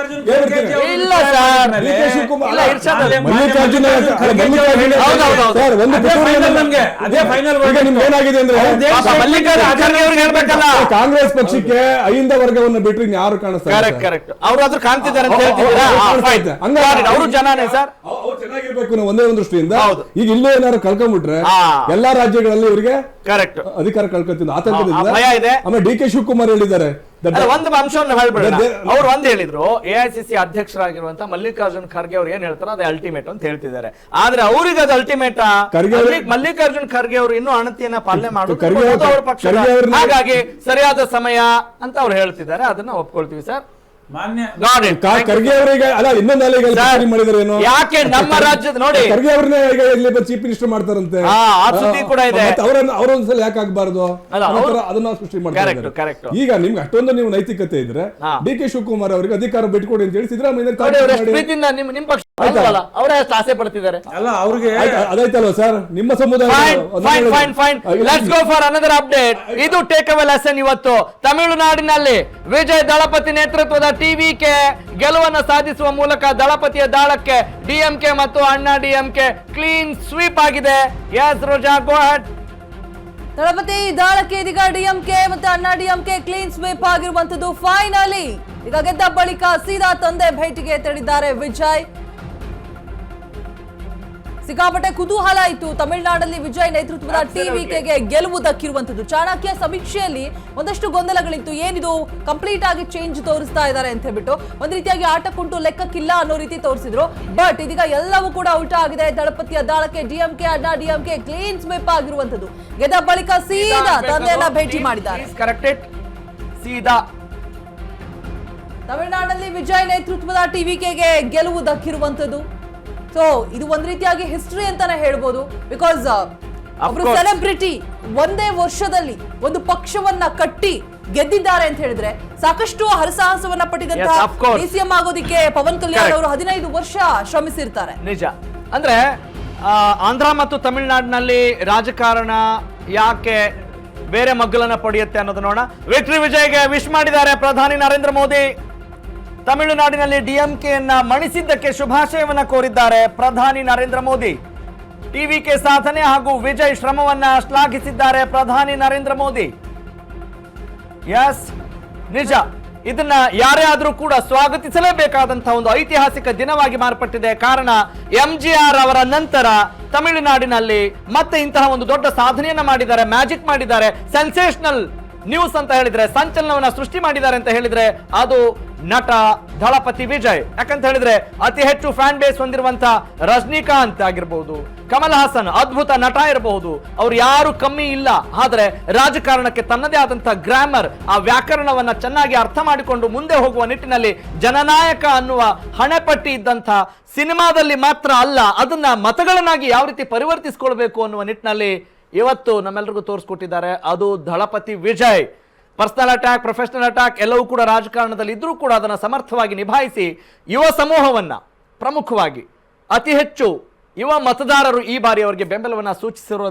ಇಲ್ಲ ಸರ್, ಡಿ ಕೆ ಶಿವಕುಮಾರ್ ಇಲ್ಲ, ಇರ್ಷಾದ್ ಅವರೇ. ಮಲ್ಲಿಕಾರ್ಜುನ ಹೌದೌದು. ಸರ್, ಒಂದು ಈಗ ನಿಮ್ಗೆ ಏನಾಗಿದೆ ಅಂದ್ರೆ ಮಲ್ಲಿಕಾರ್ಜುನ ಖರ್ಗೆ ಅವ್ರಿಗೆ ಹೇಳ್ಬೇಕಲ್ಲ. ಕಾಂಗ್ರೆಸ್ ಪಕ್ಷಕ್ಕೆ ಅಹಿಂದ ವರ್ಗವನ್ನು ಬಿಟ್ಟರೆ ಯಾರು ಕಾಣಿಸ್ತಾರೆ? Correct correct. ಅವ್ರು ಆದ್ರೂ ಕಾಣ್ತಿದ್ದಾರೆ ಅಂತ ಹೇಳ್ತಿದ್ದೀರಾ? ಅವರು ಜನನೇ ಸರ್. ಅವ್ರು ಚೆನ್ನಾಗಿರ್ಬೇಕು ನಾವು ಒಂದೇ ಒಂದು ದೃಷ್ಟಿಯಿಂದ. ಹೌದು. ಈಗ ಇಲ್ಲೇ ಏನಾದ್ರು ಕಳ್ಕೊಂಡ್ಬಿಟ್ರೆ ಎಲ್ಲಾ ರಾಜ್ಯಗಳಲ್ಲಿ ಇವರಿಗೆ ಕರೆಕ್ಟ್ ಅಧಿಕಾರ ಕಳ್ಕೊತಿದ್ದ ಆತಂಕದಿಂದ ಭಯ ಇದೆ. ಆಮೇಲೆ ಡಿ ಕೆ ಶಿವಕುಮಾರ್ ಹೇಳಿದ್ದಾರೆ, ಒಂದು ಅಂಶವನ್ನು ಹೇಳ್ಬೇಡ. ಅವ್ರು ಒಂದ್ ಹೇಳಿದ್ರು, ಎಐಸಿಸಿ ಅಧ್ಯಕ್ಷರಾಗಿರುವಂತ ಮಲ್ಲಿಕಾರ್ಜುನ್ ಖರ್ಗೆ ಅವ್ರು ಏನ್ ಹೇಳ್ತಾರೋ ಅದು ಅಲ್ಟಿಮೇಟ್ ಅಂತ ಹೇಳ್ತಿದ್ದಾರೆ. ಆದ್ರೆ ಅವ್ರಿಗೆ ಅದು ಅಲ್ಟಿಮೇಟ್. ಮಲ್ಲಿಕಾರ್ಜುನ್ ಖರ್ಗೆ ಅವರು ಇನ್ನೂ ಅಣತಿಯನ್ನ ಪಾಲನೆ ಮಾಡೋದು ಅವ್ರ ಪಕ್ಷ, ಹಾಗಾಗಿ ಸರಿಯಾದ ಸಮಯ ಅಂತ ಅವ್ರು ಹೇಳ್ತಿದ್ದಾರೆ. ಅದನ್ನ ಒಪ್ಕೊಳ್ತೀವಿ ಸರ್. ಖರ್ಗೆ ಅವರಿಗೆ ಅಲ್ಲ ಇನ್ನೊಂದು ಮಾಡಿದಾರೆ ಏನು? ಯಾಕೆ ನಮ್ಮ ರಾಜ್ಯದ ನೋಡಿ ಖರ್ಗೆ ಅವ್ರನ್ನೇ ಈಗ ಇಲ್ಲಿ ಚೀಫ್ ಮಿನಿಸ್ಟರ್ ಮಾಡ್ತಾರಂತೆ. ಆ ಸುದ್ದಿ ಕೂಡ ಇದೆ. ಅವರೊಂದ್ಸಲ ಯಾಕೆ ಆಗ್ಬಾರ್ದು ಅದನ್ನ ಸೃಷ್ಟಿ ಮಾಡ್ತಾರೆ. ಈಗ ನಿಮ್ಗೆ ಅಷ್ಟೊಂದು ನೀವು ನೈತಿಕತೆ ಇದ್ರೆ ಡಿ ಕೆ ಶಿವಕುಮಾರ್ ಅವರಿಗೆ ಅಧಿಕಾರ ಬಿಟ್ಕೊಡಿ ಅಂತ ಹೇಳಿ ಸಿದ್ದರಾಮಯ್ಯ ನಿಮ್ ಪಕ್ಷ ಅವರೇ ಅಷ್ಟು ಆಸೆ ಪಡ್ತಿದ್ದಾರೆ. ಅಲ್ಲ ಅವ್ರಿಗೆ ಅದಾಯ್ತಲ್ವ ಸರ್ ನಿಮ್ಮ ಸಮುದಾಯ. Let's go for another update. ಇದು ಟೇಕ್ ಅವೇ ಲೆಸನ್. ಇವತ್ತು ತಮಿಳುನಾಡಿನಲ್ಲಿ ವಿಜಯ್ ದಳಪತಿ ನೇತೃತ್ವದ ಟಿವಿಕೆ ಗೆಲುವನ್ನು ಸಾಧಿಸುವ ಮೂಲಕ ದಳಪತಿಯ ದಾಳಕ್ಕೆ ಡಿಎಂಕೆ ಮತ್ತು ಅಣ್ಣಾ ಡಿಎಂಕೆ ಕ್ಲೀನ್ ಸ್ವೀಪ್ ಆಗಿದೆ. ಎಸ್ ರೋಜಾ, ಗೋ ಅಹೆಡ್. ದಳಪತಿ ದಾಳಕ್ಕೆ ಇದೀಗ ಡಿಎಂಕೆ ಮತ್ತೆ ಅಣ್ಣಾ ಡಿಎಂಕೆ ಕ್ಲೀನ್ ಸ್ವೀಪ್ ಆಗಿರುವಂತದ್ದು ಫೈನಲಿ. ಈಗ ಗೆದ್ದ ಬಳಿಕ ಸೀದಾ ತಂದೆ ಭೇಟಿಗೆ ತೆರಳಿದ್ದಾರೆ ವಿಜಯ್. ಸಿಕ್ಕಾಪಟ್ಟೆ ಕುತೂಹಲ ಇತ್ತು. ತಮಿಳುನಾಡಲ್ಲಿ ವಿಜಯ್ ನೇತೃತ್ವದ ಟಿವಿಕೆಗೆ ಗೆಲುವು ದಕ್ಕಿರುವಂತದ್ದು. ಚಾಣಕ್ಯ ಸಮೀಕ್ಷೆಯಲ್ಲಿ ಒಂದಷ್ಟು ಗೊಂದಲಗಳಿತ್ತು. ಏನಿದು ಕಂಪ್ಲೀಟ್ ಆಗಿ ಚೇಂಜ್ ತೋರಿಸ್ತಾ ಇದ್ದಾರೆ ಅಂತ ಹೇಳ್ಬಿಟ್ಟು ಒಂದ್ ರೀತಿಯಾಗಿ ಆಟ ಕುಂಟು ಲೆಕ್ಕಕ್ಕಿಲ್ಲ ಅನ್ನೋ ರೀತಿ ತೋರಿಸಿದ್ರು. ಬಟ್ ಇದೀಗ ಎಲ್ಲವೂ ಕೂಡ ಉಲ್ಟಾ ಆಗಿದೆ. ದಳಪತಿಯ ದಾಳಕ್ಕೆ ಡಿಎಂಕೆ ಅಣ್ಣಾ ಡಿಎಂಕೆ ಕ್ಲೀನ್ ಸ್ವೀಪ್ ಆಗಿರುವಂತದ್ದು. ಗೆದ್ದ ಬಳಿಕ ಸೀದಾ ತಂದೆಯನ್ನ ಭೇಟಿ ಮಾಡಿದ್ದಾರೆ. ಸೀದಾ ತಮಿಳುನಾಡಲ್ಲಿ ವಿಜಯ್ ನೇತೃತ್ವದ ಟಿವಿಕೆಗೆ ಗೆಲುವು ದಕ್ಕಿರುವಂತದ್ದು. ಸೊ ಇದು ಒಂದ್ ರೀತಿಯಾಗಿ ಹಿಸ್ಟ್ರಿ ಅಂತಾನೆ ಹೇಳ್ಬೋದು. ಬಿಕಾಸ್ ಒಬ್ರು ಸೆಲೆಬ್ರಿಟಿ ಒಂದೇ ವರ್ಷದಲ್ಲಿ ಒಂದು ಪಕ್ಷವನ್ನ ಕಟ್ಟಿ ಗೆದ್ದಿದ್ದಾರೆ ಅಂತ ಹೇಳಿದ್ರೆ ಸಾಕಷ್ಟು ಹರಸಾಹಸವನ್ನ ಪಟ್ಟಿದಂತಹ ಡಿಸಿಎಂ ಆಗೋದಿಕ್ಕೆ ಪವನ್ ಕಲ್ಯಾಣ್ ಅವರು 15 ವರ್ಷ ಶ್ರಮಿಸಿರ್ತಾರೆ. ನಿಜ. ಅಂದ್ರೆ ಆಂಧ್ರ ಮತ್ತು ತಮಿಳುನಾಡಿನಲ್ಲಿ ರಾಜಕಾರಣ ಯಾಕೆ ಬೇರೆ ಮಗ್ಗಲನ್ನ ಪಡೆಯುತ್ತೆ ಅನ್ನೋದು ನೋಡೋಣ. ವಿಕ್ಟರಿ ವಿಜಯ್ಗೆ ವಿಶ್ ಮಾಡಿದ್ದಾರೆ ಪ್ರಧಾನಿ ನರೇಂದ್ರ ಮೋದಿ. ತಮಿಳುನಾಡಿನಲ್ಲಿ ಡಿಎಂಕೆಯನ್ನ ಮಣಿಸಿದ್ದಕ್ಕೆ ಶುಭಾಶಯವನ್ನ ಕೋರಿದ್ದಾರೆ ಪ್ರಧಾನಿ ನರೇಂದ್ರ ಮೋದಿ. ಟಿವಿಕೆ ಸಾಧನೆ ಹಾಗೂ ವಿಜಯ್ ಶ್ರಮವನ್ನ ಶ್ಲಾಘಿಸಿದ್ದಾರೆ ಪ್ರಧಾನಿ ನರೇಂದ್ರ ಮೋದಿ. ಎಸ್, ನಿಜ. ಇದನ್ನ ಯಾರೇ ಆದ್ರೂ ಕೂಡ ಸ್ವಾಗತಿಸಲೇಬೇಕಾದಂತಹ ಒಂದು ಐತಿಹಾಸಿಕ ದಿನವಾಗಿ ಮಾರ್ಪಟ್ಟಿದೆ. ಕಾರಣ ಎಂಜಿಆರ್ ಅವರ ನಂತರ ತಮಿಳುನಾಡಿನಲ್ಲಿ ಮತ್ತೆ ಇಂತಹ ಒಂದು ದೊಡ್ಡ ಸಾಧನೆಯನ್ನ ಮಾಡಿದ್ದಾರೆ, ಮ್ಯಾಜಿಕ್ ಮಾಡಿದ್ದಾರೆ. ಸೆನ್ಸೇಷನಲ್ ನ್ಯೂಸ್ ಅಂತ ಹೇಳಿದ್ರೆ, ಸಂಚಲನವನ್ನ ಸೃಷ್ಟಿ ಮಾಡಿದ್ದಾರೆ ಅಂತ ಹೇಳಿದ್ರೆ ಅದು ನಟ ದಳಪತಿ ವಿಜಯ್. ಯಾಕಂತ ಹೇಳಿದ್ರೆ ಅತಿ ಹೆಚ್ಚು ಫ್ಯಾನ್ ಬೇಸ್ ಹೊಂದಿರುವಂತ ರಜನಿಕಾಂತ್ ಆಗಿರಬಹುದು, ಕಮಲ್ ಹಾಸನ್ ಅದ್ಭುತ ನಟ ಇರಬಹುದು, ಅವ್ರು ಯಾರು ಕಮ್ಮಿ ಇಲ್ಲ. ಆದ್ರೆ ರಾಜಕಾರಣಕ್ಕೆ ತನ್ನದೇ ಆದಂತಹ ಗ್ರಾಮರ್, ಆ ವ್ಯಾಕರಣವನ್ನ ಚೆನ್ನಾಗಿ ಅರ್ಥ ಮಾಡಿಕೊಂಡು ಮುಂದೆ ಹೋಗುವ ನಿಟ್ಟಿನಲ್ಲಿ ಜನನಾಯಕ ಅನ್ನುವ ಹಣೆಪಟ್ಟಿ ಇದ್ದಂತ ಸಿನಿಮಾದಲ್ಲಿ ಮಾತ್ರ ಅಲ್ಲ, ಅದನ್ನ ಮತಗಳನ್ನಾಗಿ ಯಾವ ರೀತಿ ಪರಿವರ್ತಿಸಿಕೊಳ್ಬೇಕು ಅನ್ನುವ ನಿಟ್ಟಿನಲ್ಲಿ ಇವತ್ತು ನಮ್ಮೆಲ್ಲರಿಗೂ ತೋರಿಸ್ಕೊಟ್ಟಿದ್ದಾರೆ. ಅದು Thalapathy Vijay. Personal attack, professional attack ಎಲ್ಲವೂ ಕೂಡ ರಾಜಕಾರಣದಲ್ಲಿ ಇದ್ರೂ ಕೂಡ ಅದನ್ನು ಸಮರ್ಥವಾಗಿ ನಿಭಾಯಿಸಿ ಯುವ ಸಮೂಹವನ್ನ, ಪ್ರಮುಖವಾಗಿ ಅತಿ ಹೆಚ್ಚು ಯುವ ಮತದಾರರು ಈ ಬಾರಿ ಅವರಿಗೆ ಬೆಂಬಲವನ್ನ ಸೂಚಿಸಿರುವ